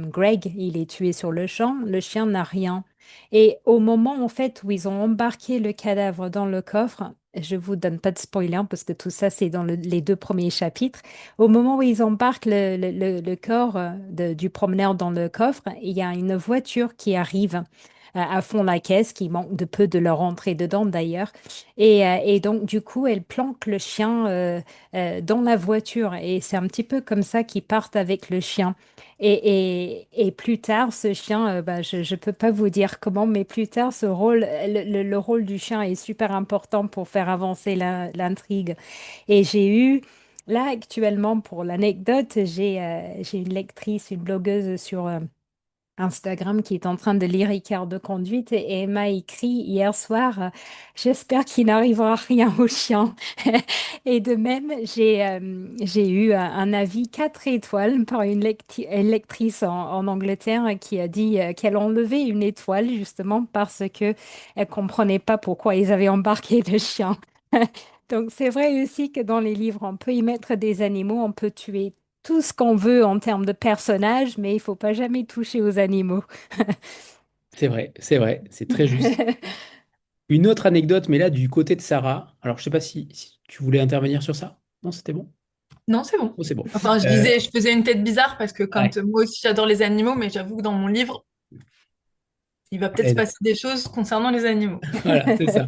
Greg, il est tué sur le champ, le chien n'a rien. Et au moment, en fait, où ils ont embarqué le cadavre dans le coffre, je vous donne pas de spoiler parce que tout ça, c'est dans les deux premiers chapitres. Au moment où ils embarquent le corps du promeneur dans le coffre, il y a une voiture qui arrive à fond la caisse, qui manque de peu de leur entrée dedans d'ailleurs. Et donc, du coup, elle planque le chien dans la voiture. Et c'est un petit peu comme ça qu'ils partent avec le chien. Et plus tard, ce chien, bah, je ne peux pas vous dire comment, mais plus tard, ce rôle, le rôle du chien est super important pour faire avancer l'intrigue. Et j'ai eu, là actuellement, pour l'anecdote, j'ai une lectrice, une blogueuse sur Instagram qui est en train de lire Ricard de conduite et elle m'a écrit hier soir, j'espère qu'il n'arrivera rien au chien. Et de même, j'ai eu un avis 4 étoiles par une lectrice en Angleterre qui a dit qu'elle enlevait une étoile justement parce que elle comprenait pas pourquoi ils avaient embarqué le chien. Donc c'est vrai aussi que dans les livres, on peut y mettre des animaux, on peut tuer tout ce qu'on veut en termes de personnages, mais il faut pas jamais toucher aux animaux. c'est vrai, c'est très juste. Une autre anecdote, mais là du côté de Sarah. Alors, je sais pas si tu voulais intervenir sur ça. Non, c'était bon. Non, c'est bon. Oh, c'est bon. Enfin, Euh, je faisais une tête bizarre parce que ouais, quand moi aussi j'adore les animaux, mais j'avoue que dans mon livre, il va peut-être se ouais, passer des choses concernant les animaux. voilà, c'est ça.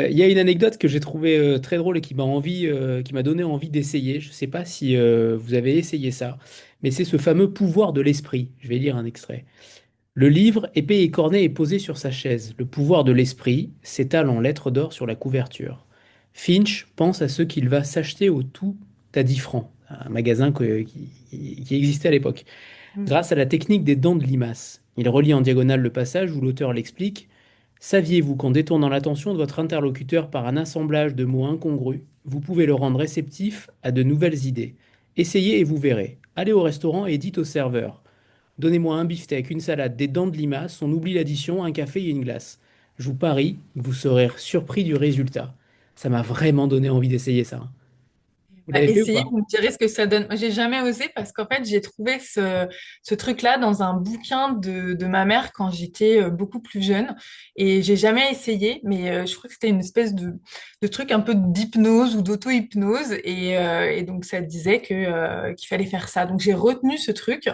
Il y a une anecdote que j'ai trouvée très drôle et qui m'a donné envie d'essayer. Je ne sais pas si vous avez essayé ça, mais c'est ce fameux pouvoir de l'esprit. Je vais lire un extrait. Le livre, épais et corné, est posé sur sa chaise. Le pouvoir de l'esprit s'étale en lettres d'or sur la couverture. Finch pense à ce qu'il va s'acheter au tout à 10 francs, un magasin qui existait à l'époque. Mm. Grâce à la technique des dents de limace, il relie en diagonale le passage où l'auteur l'explique. Saviez-vous qu'en détournant l'attention de votre interlocuteur par un assemblage de mots incongrus, vous pouvez le rendre réceptif à de nouvelles idées? Essayez et vous verrez. Allez au restaurant et dites au serveur. Donnez-moi un beefsteak, une salade, des dents de limace, on oublie l'addition, un café et une glace. Je vous parie que vous serez surpris du résultat. Ça m'a vraiment donné envie d'essayer ça. Vous Bah, l'avez fait ou essayez, pas? vous me direz ce que ça donne. Moi, j'ai jamais osé parce qu'en fait, j'ai trouvé ce truc-là dans un bouquin de ma mère quand j'étais beaucoup plus jeune. Et j'ai jamais essayé, mais je crois que c'était une espèce de truc un peu d'hypnose ou d'auto-hypnose. Et donc, ça disait qu'il fallait faire ça. Donc, j'ai retenu ce truc.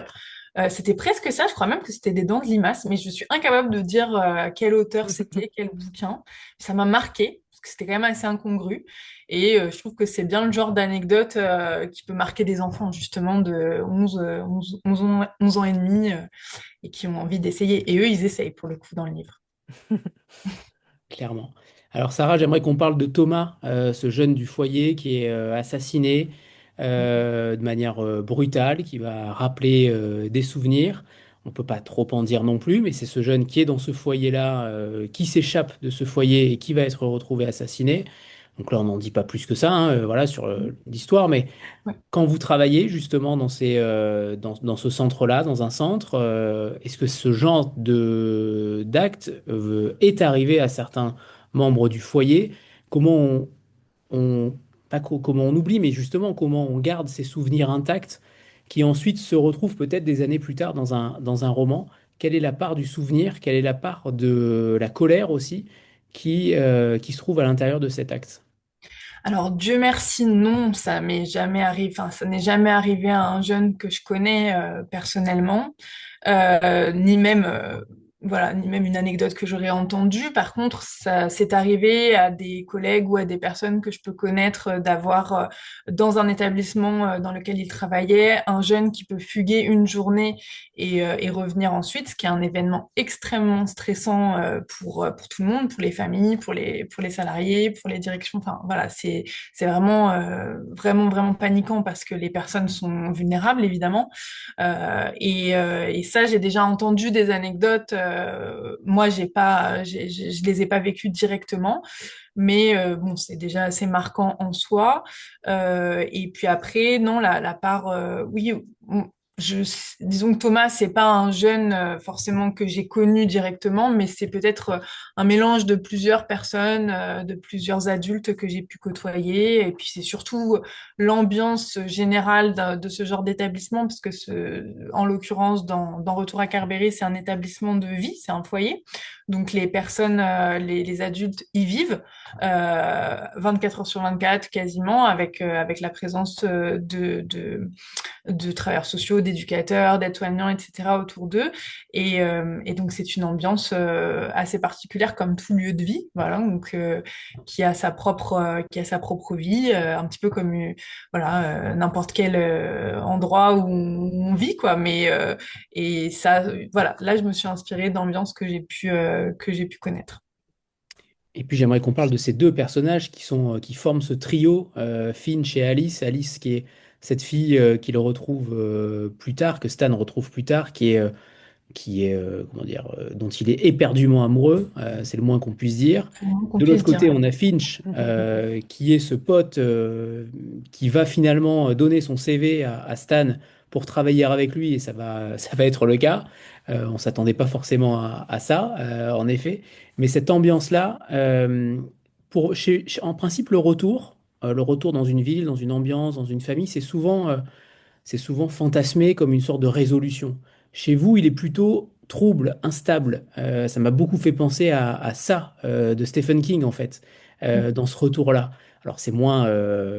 C'était presque ça, je crois même que c'était des dents de limace, mais je suis incapable de dire quel auteur c'était, quel bouquin. Ça m'a marqué, parce que c'était quand même assez incongru. Et je trouve que c'est bien le genre d'anecdote qui peut marquer des enfants, justement, de 11 ans et demi, et qui ont envie d'essayer. Et eux, ils essayent, pour le coup, dans le livre. Clairement. Alors Sarah, j'aimerais qu'on parle de Thomas, ce jeune du foyer qui est assassiné de manière brutale, qui va rappeler des souvenirs. On peut pas trop en dire non plus, mais c'est ce jeune qui est dans ce foyer-là, qui s'échappe de ce foyer et qui va être retrouvé assassiné. Donc là, on n'en dit pas plus que ça, hein, voilà, sur l'histoire, mais Ouais. quand vous travaillez justement dans ce centre-là, dans un centre, est-ce que ce genre d'acte est arrivé à certains membres du foyer? Comment on- pas comment on oublie, mais justement comment on garde ces souvenirs intacts qui ensuite se retrouvent peut-être des années plus tard dans un roman? Quelle est la part du souvenir? Quelle est la part de la colère aussi qui se trouve à l'intérieur de cet acte? Alors, Dieu merci, non, ça m'est jamais arrivé, enfin, ça n'est jamais arrivé à un jeune que je connais personnellement, ni même, voilà, ni même une anecdote que j'aurais entendue. Par contre, ça s'est arrivé à des collègues ou à des personnes que je peux connaître d'avoir dans un établissement dans lequel ils travaillaient un jeune qui peut fuguer une journée et revenir ensuite, ce qui est un événement extrêmement stressant pour tout le monde, pour les familles, pour les salariés, pour les directions. Enfin, voilà, c'est vraiment, vraiment paniquant parce que les personnes sont vulnérables, évidemment. Et ça, j'ai déjà entendu des anecdotes. Moi, j'ai pas, je les ai pas vécues directement, mais bon, c'est déjà assez marquant en soi. Et puis après, non, la part, oui, je, disons que Thomas, c'est pas un jeune forcément que j'ai connu directement, mais c'est peut-être un mélange de plusieurs personnes, de plusieurs adultes que j'ai pu côtoyer. Et puis c'est surtout l'ambiance générale de ce genre d'établissement, parce que en l'occurrence, dans Retour à Carberry, c'est un établissement de vie, c'est un foyer. Donc les personnes, les adultes y vivent 24 heures sur 24 quasiment, avec la présence de travailleurs sociaux, d'éducateurs, d'aides-soignants, etc. autour d'eux. Et donc c'est une ambiance assez particulière comme tout lieu de vie, voilà, donc qui a sa propre vie, un petit peu comme voilà n'importe quel endroit où on vit quoi. Mais et ça, voilà, là je me suis inspirée d'ambiances que j'ai pu connaître. Et puis j'aimerais qu'on parle de ces deux personnages qui forment ce trio, Finch et Alice. Alice qui est cette fille qu'il retrouve plus tard, que Stan retrouve plus tard, comment dire, dont il est éperdument amoureux, c'est le moins qu'on puisse dire. C'est le moins qu'on De l'autre puisse dire. côté, on a Finch, qui est ce pote qui va finalement donner son CV à Stan pour travailler avec lui, et ça va être le cas. On s'attendait pas forcément à ça, en effet. Mais cette ambiance-là, en principe, le retour dans une ville, dans une ambiance, dans une famille, c'est souvent fantasmé comme une sorte de résolution. Chez vous, il est plutôt trouble, instable. Ça m'a beaucoup fait penser à ça de Stephen King en fait, dans ce retour-là. Alors c'est moins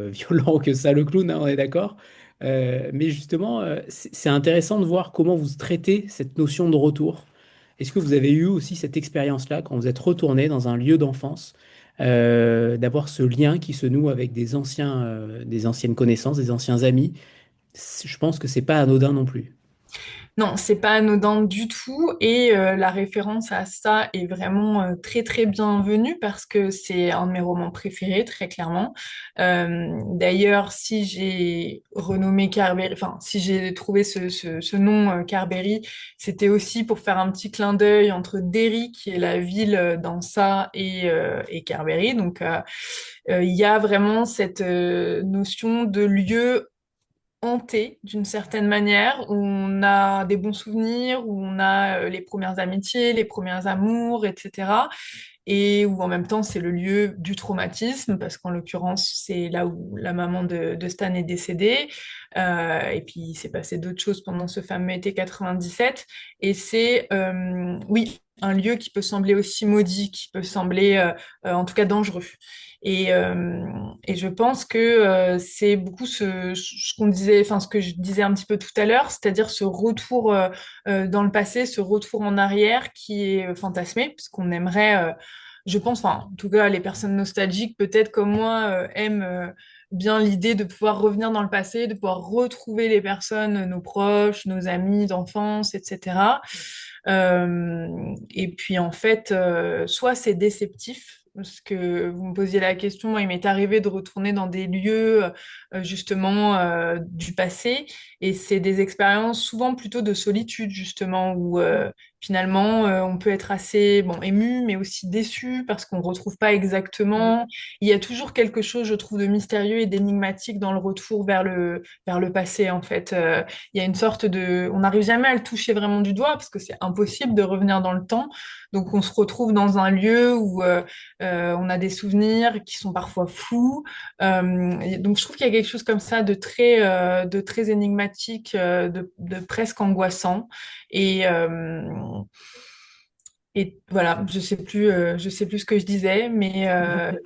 violent que ça le clown, hein, on est d'accord. Mais justement, c'est intéressant de voir comment vous traitez cette notion de retour. Est-ce que vous avez eu aussi cette expérience-là quand vous êtes retourné dans un lieu d'enfance, d'avoir ce lien qui se noue avec des anciennes connaissances, des anciens amis? Je pense que c'est pas anodin non plus. Non, c'est pas anodin du tout et la référence à ça est vraiment très très bienvenue parce que c'est un de mes romans préférés, très clairement. D'ailleurs, si j'ai renommé Carberry, enfin si j'ai trouvé ce nom Carberry, c'était aussi pour faire un petit clin d'œil entre Derry, qui est la ville dans ça, et Carberry. Donc il y a vraiment cette notion de lieu hanté d'une certaine manière, où on a des bons souvenirs, où on a les premières amitiés, les premiers amours, etc. Et où en même temps c'est le lieu du traumatisme, parce qu'en l'occurrence c'est là où la maman de Stan est décédée. Et puis il s'est passé d'autres choses pendant ce fameux été 97. Et c'est, oui, un lieu qui peut sembler aussi maudit, qui peut sembler en tout cas dangereux. Et je pense que c'est beaucoup ce qu'on disait, enfin ce que je disais un petit peu tout à l'heure, c'est-à-dire ce retour dans le passé, ce retour en arrière qui est fantasmé, parce qu'on aimerait, je pense, enfin en tout cas les personnes nostalgiques, peut-être comme moi, aiment bien l'idée de pouvoir revenir dans le passé, de pouvoir retrouver les personnes, nos proches, nos amis d'enfance, etc. Et puis en fait, soit c'est déceptif, parce que vous me posiez la question, moi, il m'est arrivé de retourner dans des lieux justement du passé, et c'est des expériences souvent plutôt de solitude justement, où finalement on peut être assez bon ému, mais aussi déçu parce qu'on retrouve pas exactement. Il y a toujours quelque chose, je trouve, de mystérieux et d'énigmatique dans le retour vers le passé en fait. Il y a une sorte de, on n'arrive jamais à le toucher vraiment du doigt parce que c'est impossible de revenir dans le temps. Donc on se retrouve dans un lieu où on a des souvenirs qui sont parfois flous. Et donc je trouve qu'il y a quelque chose comme ça de très énigmatique, de presque angoissant. Et, et voilà, je sais plus ce que je disais, mais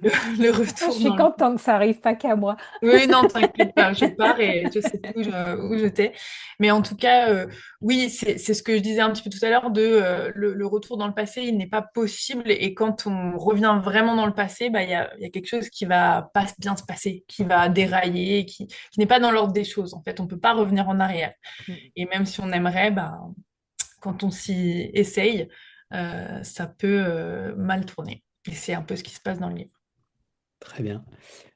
le Je retour suis dans le... contente que ça arrive pas qu'à moi. Oui, non, t'inquiète pas, je pars et je sais plus où j'étais. Mais en tout cas, oui, c'est ce que je disais un petit peu tout à l'heure, le retour dans le passé, il n'est pas possible. Et quand on revient vraiment dans le passé, bah, il y a quelque chose qui va pas bien se passer, qui va dérailler, qui n'est pas dans l'ordre des choses. En fait, on peut pas revenir en arrière. Et même si on aimerait, bah, quand on s'y essaye, ça peut mal tourner. Et c'est un peu ce qui se passe dans le livre. Très bien.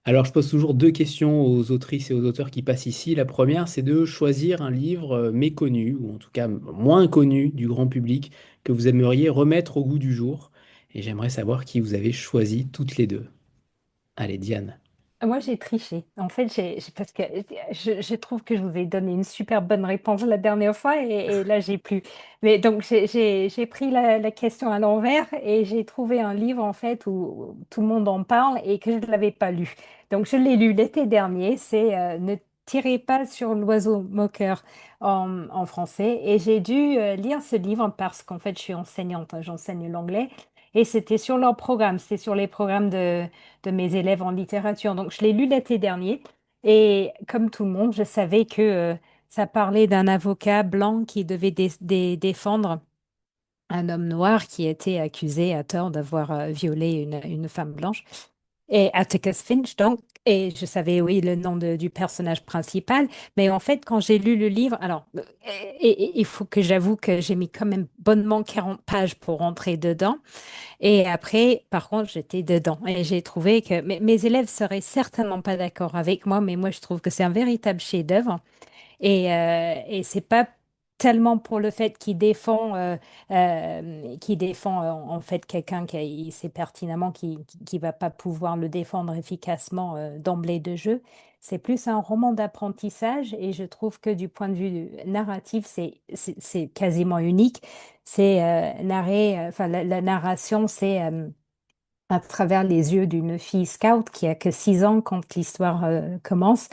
Alors, je pose toujours deux questions aux autrices et aux auteurs qui passent ici. La première, c'est de choisir un livre méconnu, ou en tout cas moins connu du grand public, que vous aimeriez remettre au goût du jour. Et j'aimerais savoir qui vous avez choisi toutes les deux. Allez, Diane. Moi, j'ai triché. En fait, parce que je trouve que je vous ai donné une super bonne réponse la dernière fois et là, j'ai plus. Mais donc, j'ai pris la question à l'envers et j'ai trouvé un livre, en fait, où tout le monde en parle et que je ne l'avais pas lu. Donc, je l'ai lu l'été dernier. C'est Ne tirez pas sur l'oiseau moqueur en français. Et j'ai dû lire ce livre parce qu'en fait, je suis enseignante, hein, j'enseigne l'anglais. Et c'était sur leur programme, c'était sur les programmes de mes élèves en littérature. Donc, je l'ai lu l'été dernier et comme tout le monde, je savais que ça parlait d'un avocat blanc qui devait défendre un homme noir qui était accusé à tort d'avoir violé une femme blanche. Et Atticus Finch, donc, et je savais, oui, le nom du personnage principal, mais en fait, quand j'ai lu le livre, alors, il faut que j'avoue que j'ai mis quand même bonnement 40 pages pour rentrer dedans. Et après, par contre, j'étais dedans et j'ai trouvé que mes élèves seraient certainement pas d'accord avec moi, mais moi, je trouve que c'est un véritable chef-d'œuvre. Et c'est pas tellement pour le fait qu'il défend en fait quelqu'un qui il sait pertinemment qui va pas pouvoir le défendre efficacement d'emblée de jeu. C'est plus un roman d'apprentissage et je trouve que du point de vue narratif, c'est quasiment unique. C'est narré, enfin la narration, c'est à travers les yeux d'une fille scout qui a que 6 ans quand l'histoire commence.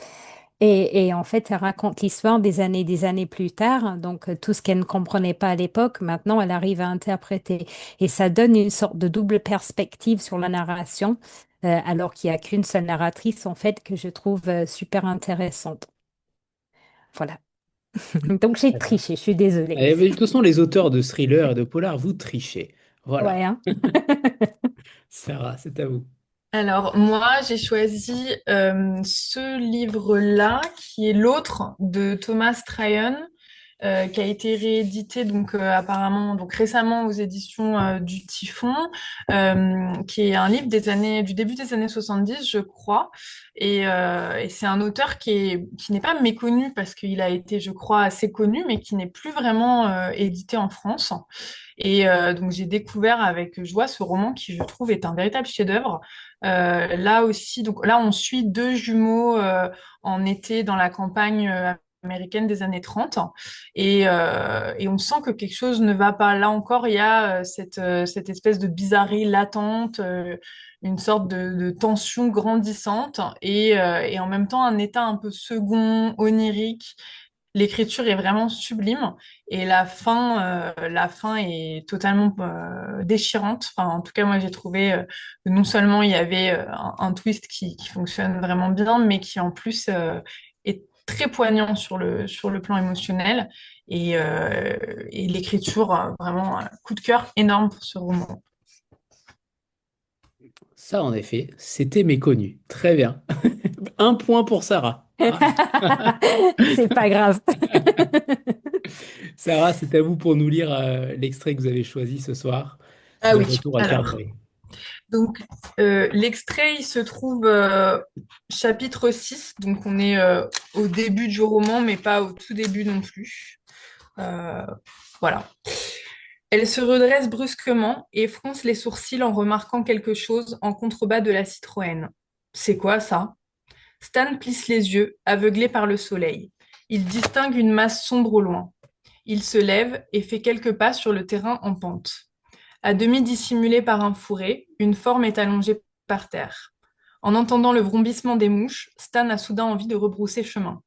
Et en fait, elle raconte l'histoire des années plus tard. Donc, tout ce qu'elle ne comprenait pas à l'époque, maintenant, elle arrive à interpréter. Et ça donne une sorte de double perspective sur la narration, alors qu'il n'y a qu'une seule narratrice, en fait, que je trouve super intéressante. Voilà. Donc, j'ai Très bien. triché, je suis désolée. Mais de toute façon, les auteurs de thrillers et de polars, vous trichez. Voilà. Ouais, hein. Sarah, c'est à vous. Alors, moi, j'ai choisi ce livre-là, qui est l'autre de Thomas Tryon, qui a été réédité apparemment donc récemment aux éditions du Typhon, qui est un livre du début des années 70, je crois. Et c'est un auteur qui n'est pas méconnu parce qu'il a été, je crois, assez connu, mais qui n'est plus vraiment édité en France. Donc j'ai découvert avec joie ce roman qui, je trouve, est un véritable chef-d'œuvre. Là aussi, donc là, on suit deux jumeaux en été dans la campagne américaine des années 30 et on sent que quelque chose ne va pas. Là encore, il y a cette espèce de bizarrerie latente, une sorte de tension grandissante et en même temps un état un peu second, onirique. L'écriture est vraiment sublime et la fin est totalement déchirante. Enfin, en tout cas, moi, j'ai trouvé que non seulement il y avait un twist qui fonctionne vraiment bien, mais qui en plus est très poignant sur le plan émotionnel et l'écriture, vraiment, coup de cœur énorme pour ce roman. Ça, en effet, c'était méconnu. Très bien. Un point pour Sarah. Ah. C'est pas grave. Sarah, c'est à vous pour nous lire l'extrait que vous avez choisi ce soir Ah de oui, Retour à alors. Carteret. Donc, l'extrait, il se trouve chapitre 6. Donc on est au début du roman, mais pas au tout début non plus. Euh, voilà. Elle se redresse brusquement et fronce les sourcils en remarquant quelque chose en contrebas de la Citroën. C'est quoi ça? Stan plisse les yeux, aveuglé par le soleil. Il distingue une masse sombre au loin. Il se lève et fait quelques pas sur le terrain en pente. À demi dissimulée par un fourré, une forme est allongée par terre. En entendant le vrombissement des mouches, Stan a soudain envie de rebrousser chemin.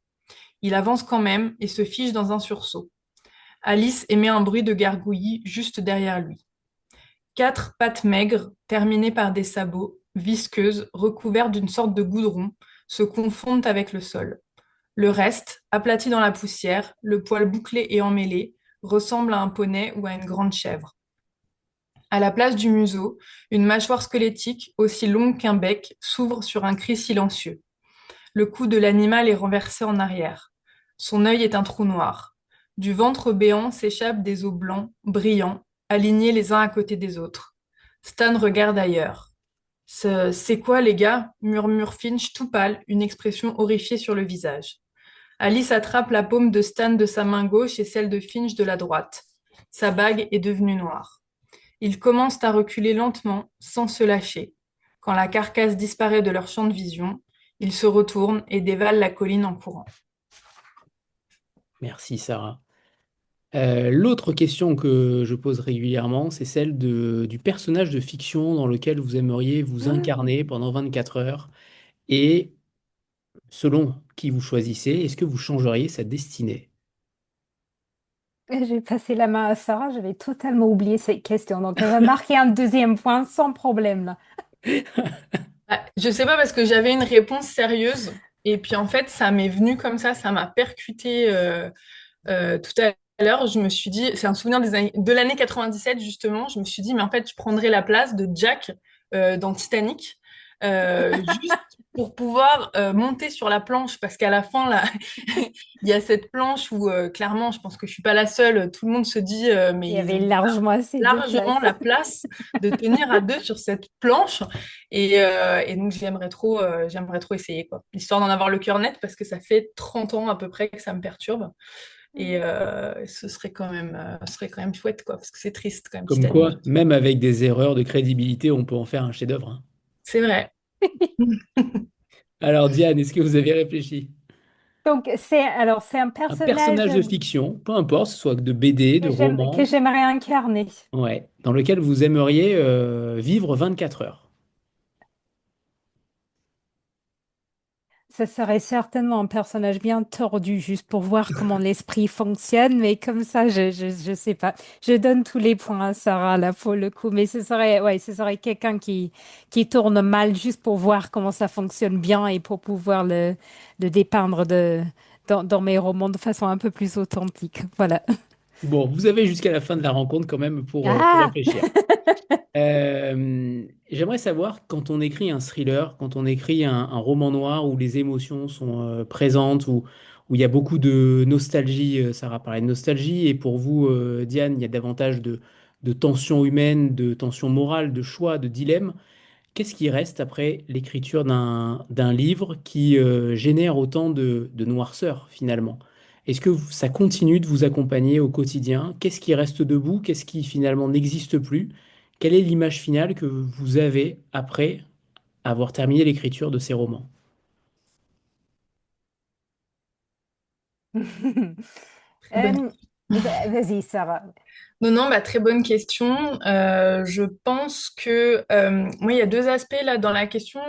Il avance quand même et se fige dans un sursaut. Alice émet un bruit de gargouillis juste derrière lui. Quatre pattes maigres, terminées par des sabots, visqueuses, recouvertes d'une sorte de goudron, se confondent avec le sol. Le reste, aplati dans la poussière, le poil bouclé et emmêlé, ressemble à un poney ou à une grande chèvre. À la place du museau, une mâchoire squelettique, aussi longue qu'un bec, s'ouvre sur un cri silencieux. Le cou de l'animal est renversé en arrière. Son œil est un trou noir. Du ventre béant s'échappent des os blancs, brillants, alignés les uns à côté des autres. Stan regarde ailleurs. C'est quoi, les gars? Murmure Finch, tout pâle, une expression horrifiée sur le visage. Alice attrape la paume de Stan de sa main gauche et celle de Finch de la droite. Sa bague est devenue noire. Ils commencent à reculer lentement, sans se lâcher. Quand la carcasse disparaît de leur champ de vision, ils se retournent et dévalent la colline en courant. Merci, Sarah. L'autre question que je pose régulièrement, c'est celle du personnage de fiction dans lequel vous aimeriez vous incarner pendant 24 heures. Et selon qui vous choisissez, est-ce que vous changeriez sa destinée? Je vais passer la main à Sarah, j'avais totalement oublié cette question. Donc, elle va marquer un deuxième point sans problème là. Ah, je sais pas parce que j'avais une réponse sérieuse et puis en fait ça m'est venu comme ça m'a percuté tout à l'heure. Je me suis dit, c'est un souvenir de l'année 97 justement. Je me suis dit mais en fait je prendrais la place de Jack dans Titanic juste pour pouvoir monter sur la planche parce qu'à la fin là il y a cette planche où clairement je pense que je suis pas la seule. Tout le monde se dit mais Il y ils avait ont largement assez de largement place. la place de tenir à deux sur cette planche. Et donc, j'aimerais trop essayer, quoi. Histoire d'en avoir le cœur net, parce que ça fait 30 ans à peu près que ça me perturbe. Ce serait quand même chouette, quoi, parce que c'est triste, quand même, Comme quoi, Titanic. même avec des erreurs de crédibilité, on peut en faire un chef-d'œuvre, hein. C'est vrai. Alors, Diane, est-ce que vous avez réfléchi? Donc, c'est un Un personnage personnage de fiction, peu importe, ce soit de BD, de que roman, j'aimerais incarner. ouais, dans lequel vous aimeriez vivre 24 heures. ça serait certainement un personnage bien tordu, juste pour voir comment l'esprit fonctionne, mais comme ça, je sais pas. Je donne tous les points à Sarah, là, pour le coup, mais ce serait, ouais, ce serait quelqu'un qui tourne mal juste pour voir comment ça fonctionne bien et pour pouvoir le dépeindre dans mes romans de façon un peu plus authentique. Voilà. Bon, vous avez jusqu'à la fin de la rencontre quand même pour Ah! réfléchir. J'aimerais savoir, quand on écrit un thriller, quand on écrit un roman noir où les émotions sont présentes, où il y a beaucoup de nostalgie, Sarah parlait de nostalgie, et pour vous, Diane, il y a davantage de tension humaine, de tension morale, de choix, de dilemme. Qu'est-ce qui reste après l'écriture d'un livre qui génère autant de noirceur finalement? Est-ce que ça continue de vous accompagner au quotidien? Qu'est-ce qui reste debout? Qu'est-ce qui finalement n'existe plus? Quelle est l'image finale que vous avez après avoir terminé l'écriture de ces romans? Très bonne. Vas-y, Sarah. Non, non, bah, très bonne question. Je pense que moi, il y a deux aspects là dans la question.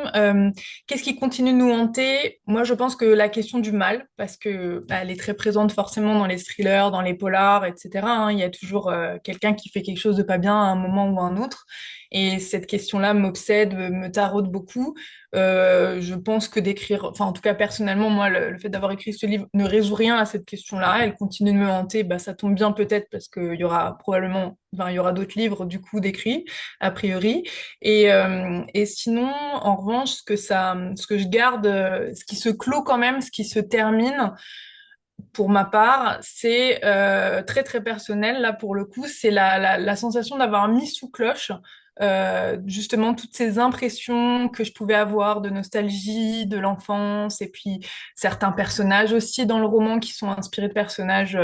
Qu'est-ce qui continue de nous hanter? Moi, je pense que la question du mal, parce que bah, elle est très présente forcément dans les thrillers, dans les polars, etc. Hein. Il y a toujours quelqu'un qui fait quelque chose de pas bien à un moment ou à un autre. Et cette question-là m'obsède, me taraude beaucoup. Je pense que d'écrire, enfin en tout cas personnellement, moi, le fait d'avoir écrit ce livre ne résout rien à cette question-là. Elle continue de me hanter. Bah, ça tombe bien peut-être parce qu'il y aura probablement, enfin, il y aura d'autres livres du coup d'écrits, a priori. Et sinon, en revanche, ce que je garde, ce qui se clôt quand même, ce qui se termine, pour ma part, c'est très très personnel. Là, pour le coup, c'est la sensation d'avoir mis sous cloche justement toutes ces impressions que je pouvais avoir de nostalgie, de l'enfance, et puis certains personnages aussi dans le roman qui sont inspirés de personnages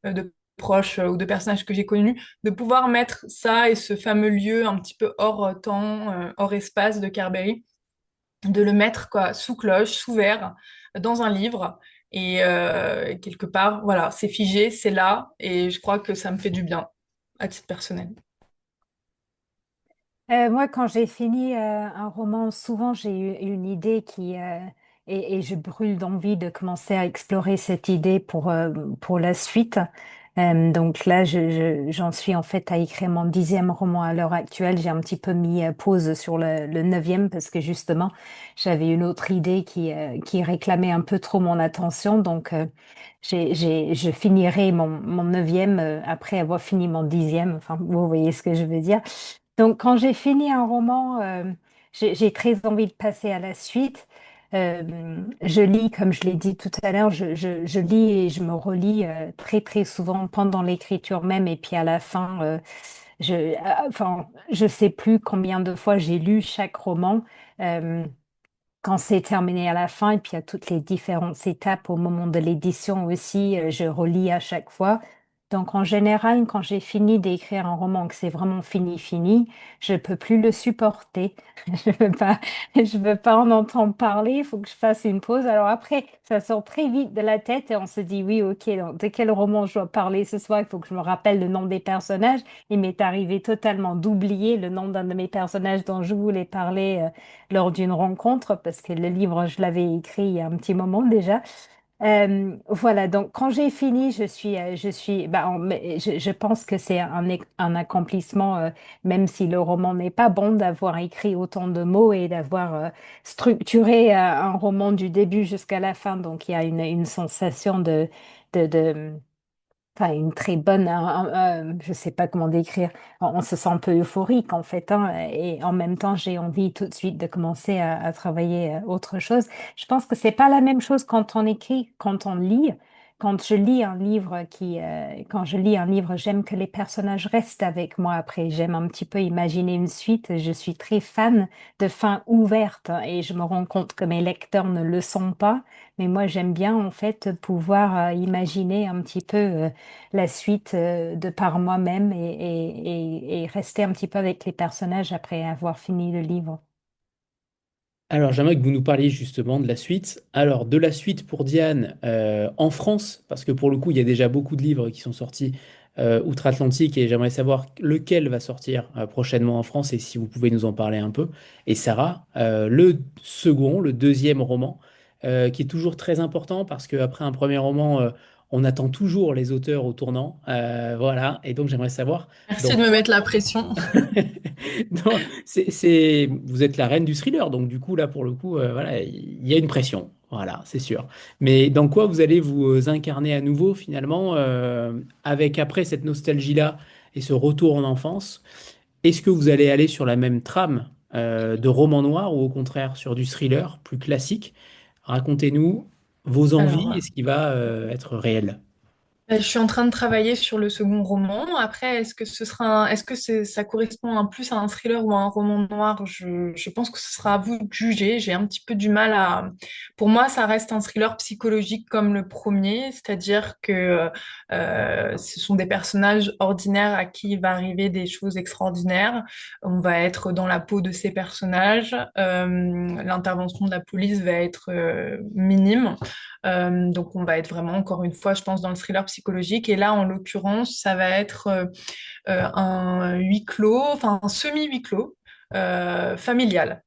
de proches ou de personnages que j'ai connus, de pouvoir mettre ça et ce fameux lieu un petit peu hors temps, hors espace de Carberry, de le mettre quoi, sous cloche, sous verre, dans un livre. Et quelque part, voilà, c'est figé, c'est là, et je crois que ça me fait du bien, à titre personnel. Moi, quand j'ai fini un roman, souvent j'ai eu une idée et je brûle d'envie de commencer à explorer cette idée pour la suite. Donc là, j'en suis en fait à écrire mon 10e roman à l'heure actuelle. J'ai un petit peu mis pause sur le 9e parce que justement, j'avais une autre idée qui réclamait un peu trop mon attention. Donc, je finirai mon 9e après avoir fini mon 10e. Enfin, vous voyez ce que je veux dire. Donc, quand j'ai fini un roman, j'ai très envie de passer à la suite. Je lis, comme je l'ai dit tout à l'heure, je lis et je me relis très très souvent pendant l'écriture même et puis à la fin, enfin, je sais plus combien de fois j'ai lu chaque roman. Euh, Quand c'est terminé à la fin, et puis à toutes les différentes étapes au moment de l'édition aussi, je relis à chaque fois. Donc en général, quand j'ai fini d'écrire un roman, que c'est vraiment fini, fini, je peux plus le supporter. Je veux pas en entendre parler. Il faut que je fasse une pause. Alors après, ça sort très vite de la tête et on se dit oui, ok, donc, de quel roman je dois parler ce soir? Il faut que je me rappelle le nom des personnages. Il m'est arrivé totalement d'oublier le nom d'un de mes personnages dont je voulais parler lors d'une rencontre parce que le livre, je l'avais écrit il y a un petit moment déjà. Voilà, donc quand j'ai fini, mais je pense que c'est un accomplissement, même si le roman n'est pas bon, d'avoir écrit autant de mots et d'avoir structuré un roman du début jusqu'à la fin. Donc il y a une sensation de, enfin, une très bonne, je sais pas comment décrire. On se sent un peu euphorique en fait, hein, et en même temps, j'ai envie tout de suite de commencer à travailler autre chose. Je pense que c'est pas la même chose quand on écrit, quand on lit. Quand je lis un livre quand je lis un livre, j'aime que les personnages restent avec moi après. J'aime un petit peu imaginer une suite. Je suis très fan de fins ouvertes hein, et je me rends compte que mes lecteurs ne le sont pas. Mais moi, j'aime bien en fait pouvoir imaginer un petit peu la suite de par moi-même et rester un petit peu avec les personnages après avoir fini le livre. Alors, j'aimerais que vous nous parliez justement de la suite. Alors, de la suite pour Diane en France, parce que pour le coup, il y a déjà beaucoup de livres qui sont sortis outre-Atlantique et j'aimerais savoir lequel va sortir prochainement en France et si vous pouvez nous en parler un peu. Et Sarah, le second, le deuxième roman, qui est toujours très important parce qu'après un premier roman, on attend toujours les auteurs au tournant. Voilà, et donc j'aimerais savoir, Merci de donc, me mettre la pression. non, vous êtes la reine du thriller, donc du coup, là, pour le coup, voilà, il y a une pression. Voilà, c'est sûr. Mais dans quoi vous allez vous incarner à nouveau, finalement, avec après cette nostalgie-là et ce retour en enfance? Est-ce que vous allez aller sur la même trame de roman noir ou au contraire sur du thriller plus classique? Racontez-nous vos envies Alors, et ce qui va être réel. je suis en train de travailler sur le second roman. Après, est-ce que ça correspond plus à un thriller ou à un roman noir? Je pense que ce sera à vous de juger. J'ai un petit peu du mal à. Pour moi, ça reste un thriller psychologique comme le premier, c'est-à-dire que ce sont des personnages ordinaires à qui il va arriver des choses extraordinaires. On va être dans la peau de ces personnages. L'intervention de la police va être minime. Donc on va être vraiment, encore une fois, je pense, dans le thriller psychologique. Et là, en l'occurrence, ça va être un huis clos, enfin un semi-huis clos familial.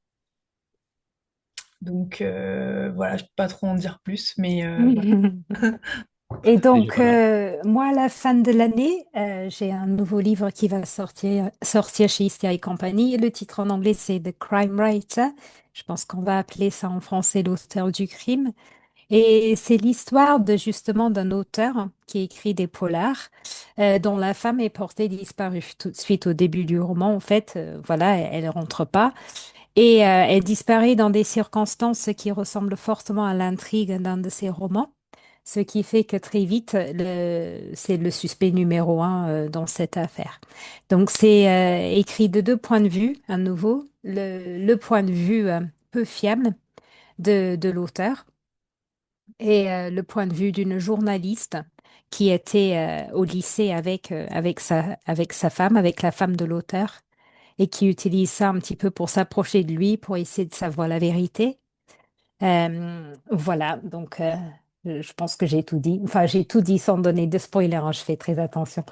Donc voilà, je peux pas trop en dire plus, mais voilà. Et C'est déjà donc, pas mal. moi, à la fin de l'année, j'ai un nouveau livre qui va sortir chez Istia et compagnie. Le titre en anglais, c'est The Crime Writer. Je pense qu'on va appeler ça en français l'auteur du crime. Et c'est l'histoire de justement d'un auteur qui écrit des polars, dont la femme est portée disparue. Tout de suite au début du roman, en fait, voilà, elle rentre pas. Et elle disparaît dans des circonstances qui ressemblent fortement à l'intrigue d'un de ses romans. Ce qui fait que très vite, c'est le suspect numéro un dans cette affaire. Donc, c'est écrit de deux points de vue, à nouveau. Le point de vue peu fiable de l'auteur et le point de vue d'une journaliste qui était au lycée avec sa femme, avec la femme de l'auteur, et qui utilise ça un petit peu pour s'approcher de lui, pour essayer de savoir la vérité. Voilà, donc je pense que j'ai tout dit. Enfin, j'ai tout dit sans donner de spoiler, hein, je fais très attention.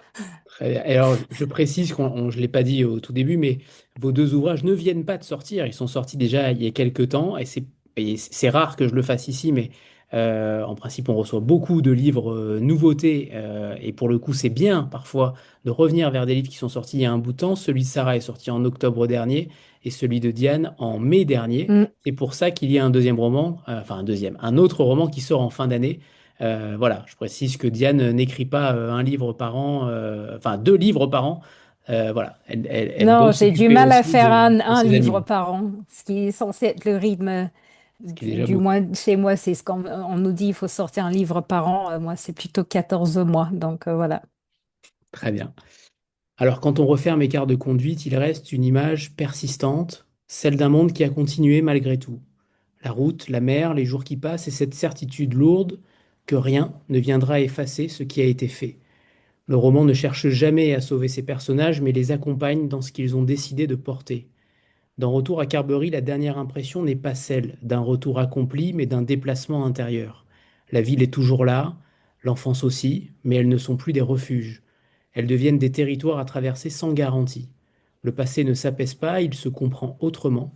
Très bien. Et alors, je précise je ne l'ai pas dit au tout début, mais vos deux ouvrages ne viennent pas de sortir. Ils sont sortis déjà il y a quelques temps et c'est rare que je le fasse ici, mais en principe, on reçoit beaucoup de livres nouveautés et pour le coup, c'est bien parfois de revenir vers des livres qui sont sortis il y a un bout de temps. Celui de Sarah est sorti en octobre dernier et celui de Diane en mai dernier. Mm. C'est pour ça qu'il y a un deuxième roman, enfin un autre roman qui sort en fin d'année. Voilà, je précise que Diane n'écrit pas un livre par an, enfin deux livres par an. Voilà, elle doit Non, j'ai du s'occuper mal à aussi faire de un ses livre animaux, par an, ce qui est censé être le rythme, ce qui est déjà du beaucoup. moins chez moi, c'est ce qu'on on nous dit, il faut sortir un livre par an. Moi, c'est plutôt 14 mois, donc voilà. Très bien. Alors, quand on referme Écart de conduite, il reste une image persistante, celle d'un monde qui a continué malgré tout. La route, la mer, les jours qui passent et cette certitude lourde que rien ne viendra effacer ce qui a été fait. Le roman ne cherche jamais à sauver ses personnages, mais les accompagne dans ce qu'ils ont décidé de porter. Dans Retour à Carbery, la dernière impression n'est pas celle d'un retour accompli, mais d'un déplacement intérieur. La ville est toujours là, l'enfance aussi, mais elles ne sont plus des refuges. Elles deviennent des territoires à traverser sans garantie. Le passé ne s'apaise pas, il se comprend autrement.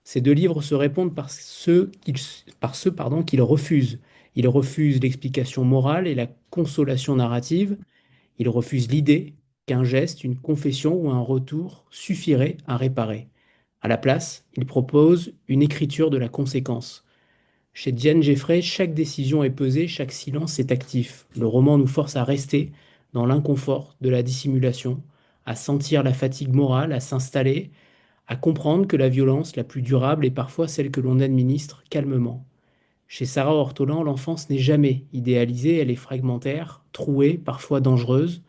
Ces deux livres se répondent par ceux qu'ils refusent. Ils refusent l'explication morale et la consolation narrative. Ils refusent l'idée qu'un geste, une confession ou un retour suffirait à réparer. À la place, ils proposent une écriture de la conséquence. Chez Diane Jeffrey, chaque décision est pesée, chaque silence est actif. Le roman nous force à rester dans l'inconfort de la dissimulation, à sentir la fatigue morale, à s'installer, à comprendre que la violence la plus durable est parfois celle que l'on administre calmement. Chez Sarah Ortolan, l'enfance n'est jamais idéalisée, elle est fragmentaire, trouée, parfois dangereuse.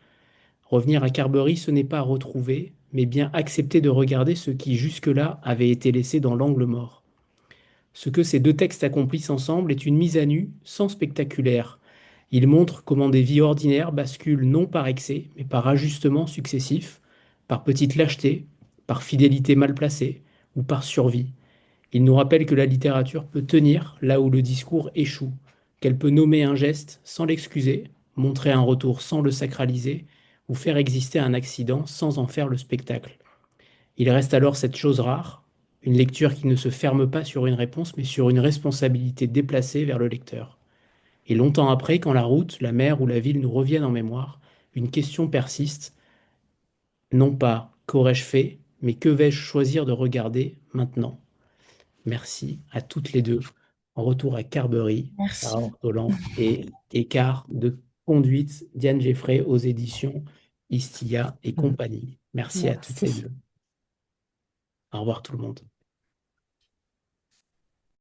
Revenir à Carbery, ce n'est pas retrouver, mais bien accepter de regarder ce qui jusque-là avait été laissé dans l'angle mort. Ce que ces deux textes accomplissent ensemble est une mise à nu sans spectaculaire. Ils montrent comment des vies ordinaires basculent non par excès, mais par ajustements successifs, par petite lâcheté, par fidélité mal placée ou par survie. Ils nous rappellent que la littérature peut tenir là où le discours échoue, qu'elle peut nommer un geste sans l'excuser, montrer un retour sans le sacraliser, ou faire exister un accident sans en faire le spectacle. Il reste alors cette chose rare, Une lecture qui ne se ferme pas sur une réponse, mais sur une responsabilité déplacée vers le lecteur. Et longtemps après, quand la route, la mer ou la ville nous reviennent en mémoire, une question persiste, non pas qu'aurais-je fait, mais que vais-je choisir de regarder maintenant? Merci à toutes les deux. En retour à Carbery, Sarah Merci. Ortolan et Écart de conduite, Diane Geffray aux éditions Istia et Mm. compagnie. Merci à toutes les Merci. deux. Au revoir tout le monde.